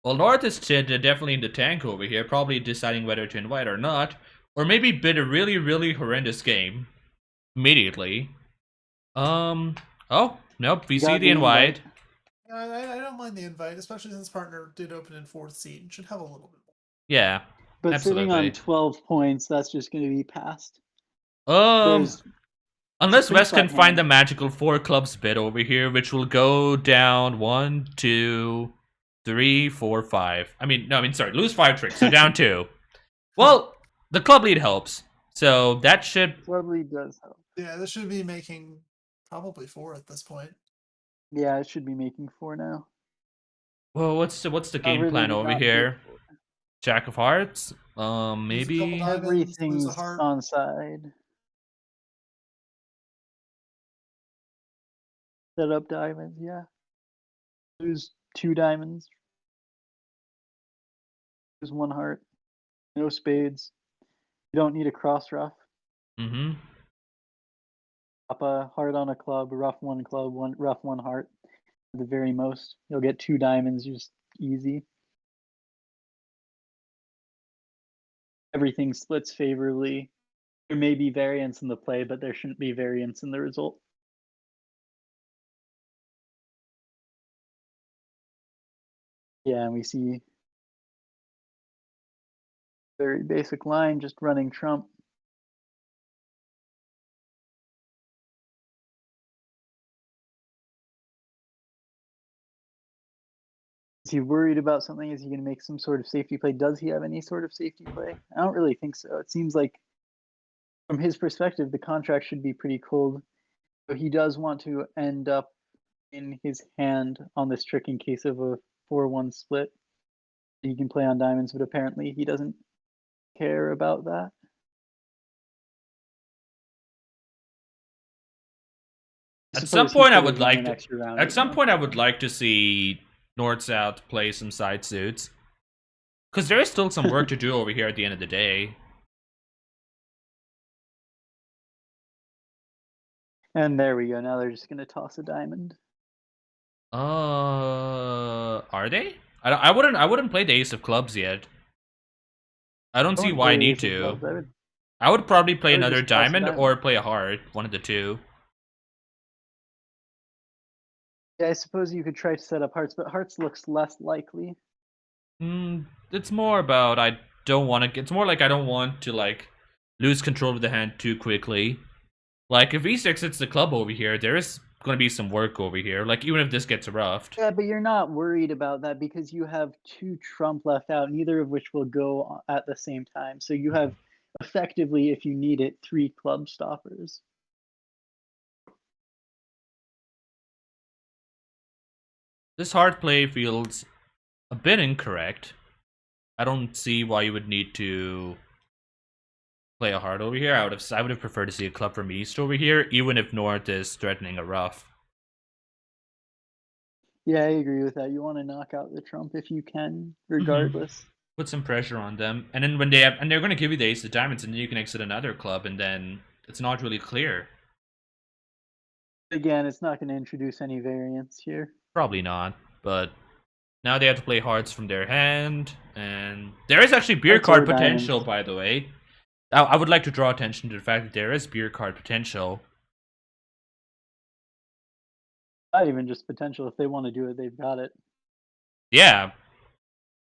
Well, North is definitely in the tank over here, probably deciding whether to invite or not, or maybe bid a really, really horrendous game immediately. Oh, nope, we see the invite. I don't mind the invite, especially since partner did open in 4th seed. Should have a little bit more. Yeah, but absolutely. Sitting on 12 points, that's just going to be passed. Unless West can find the magical 4 clubs bid over here, which will go down 1, 2, 3, 4, 5. Lose 5 tricks, so down 2. Well, the club lead helps, so that should. Club lead does help. Yeah, this should be making probably 4 at this point. Yeah, it should be making 4 now. Well, what's the game plan over here? Jack of Hearts. Maybe everything's on side. Set up diamonds, yeah. Lose 2 diamonds. Lose 1 heart. No spades. You don't need a cross rough. Pop a heart on a club, rough 1 club, rough 1 heart. At the very most, you'll get 2 diamonds, just easy. Everything splits favorably. There may be variance in the play, but there shouldn't be variance in the result. Yeah, and we see very basic line, just running trump. Is he worried about something? Is he going to make some sort of safety play? Does he have any sort of safety play? I don't really think so. It seems like, from his perspective, the contract should be pretty cold. But he does want to end up in his hand on this trick in case of a 4-1 split. He can play on diamonds, but apparently he doesn't care about that. At some point, I would like to. At At some point, I would like to see North South play some side suits, because there is still some work to do over here at the end of the day. And there we go. Now they're just gonna toss a diamond. Are they? I wouldn't play the ace of clubs yet. I don't see why I need to. I would probably play another diamond or play a heart, one of the two. Yeah, I suppose you could try to set up hearts, but hearts looks less likely. It's more about I don't want to. It's more like I don't want to like lose control of the hand too quickly. Like if e6 hits the club over here, there is going to be some work over here. Like even if this gets roughed. Yeah, but you're not worried about that because you have 2 trump left out, neither of which will go at the same time. So you have effectively, if you need it, 3 club stoppers. This hard play feels a bit incorrect. I don't see why you would need to play a heart over here. I would have preferred to see a club from east over here, even if north is threatening a rough. Yeah, I agree with that. You want to knock out the trump if you can, regardless. Put some pressure on them, and then when they have, and they're going to give you the ace of diamonds, and then you can exit another club, and then it's not really clear. Again, it's not going to introduce any variance here. Probably not, but now they have to play hearts from their hand, and there is actually beer card potential, by the way. I would like to draw attention to the fact that there is beer card potential. Not even just potential. If they want to do it, they've got it. Yeah.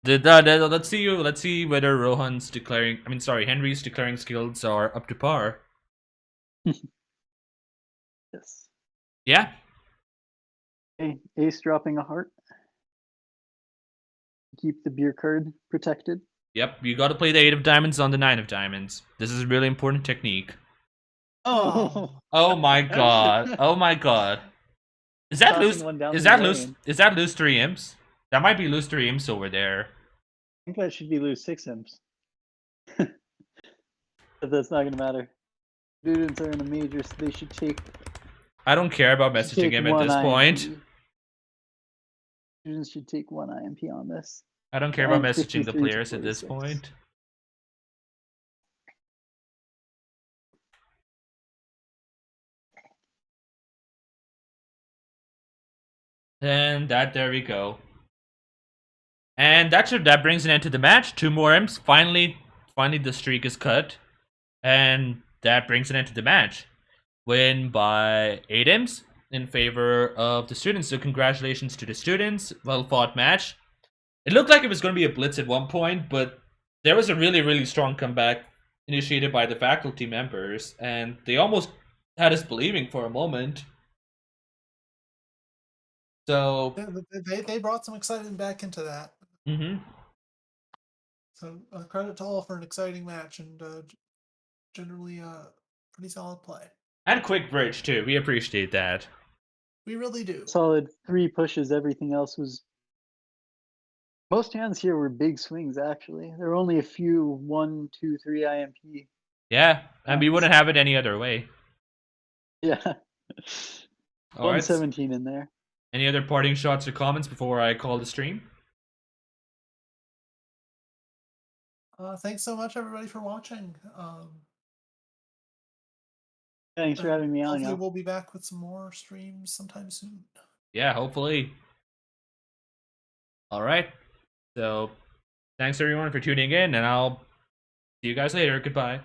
Let's see whether Rohan's declaring. I mean, sorry, Henry's declaring skills are up to par. Yes. Yeah. Okay, ace dropping a heart. Keep the beer card protected. Yep, you got to play the 8 of diamonds on the 9 of diamonds. This is a really important technique. Oh. Oh my god. Oh my god. Is that loose? Is that loose? Is that loose 3 imps? That might be loose 3 imps over there. I think that should be loose 6 imps. But that's not gonna matter. Students are in a major, so they should take. I don't care about messaging him at this point. Students should take 1 IMP on this. I don't care about messaging the players at this point. And there we go. And that brings an end to the match. 2 more imps. Finally the streak is cut. And that brings an end to the match. Win by 8 imps in favor of the students. So congratulations to the students. Well fought match. It looked like it was going to be a blitz at one point, but there was a really, really strong comeback initiated by the faculty members, and they almost had us believing for a moment. So they brought some excitement back into that. So credit to all for an exciting match and generally pretty solid play. And quick bridge too. We appreciate that. We really do. Solid 3 pushes. Everything else was. Most hands here were big swings, actually. There were only a few 1, 2, 3 IMP. Yeah, and we wouldn't have it any other way. Yeah. All 117 in there. Any other parting shots or comments before I call the stream? Thanks so much, everybody, for watching. Thanks for having me on. Hopefully we'll be back with some more streams sometime soon. Yeah, hopefully. All right. So, thanks everyone for tuning in, and I'll see you guys later. Goodbye.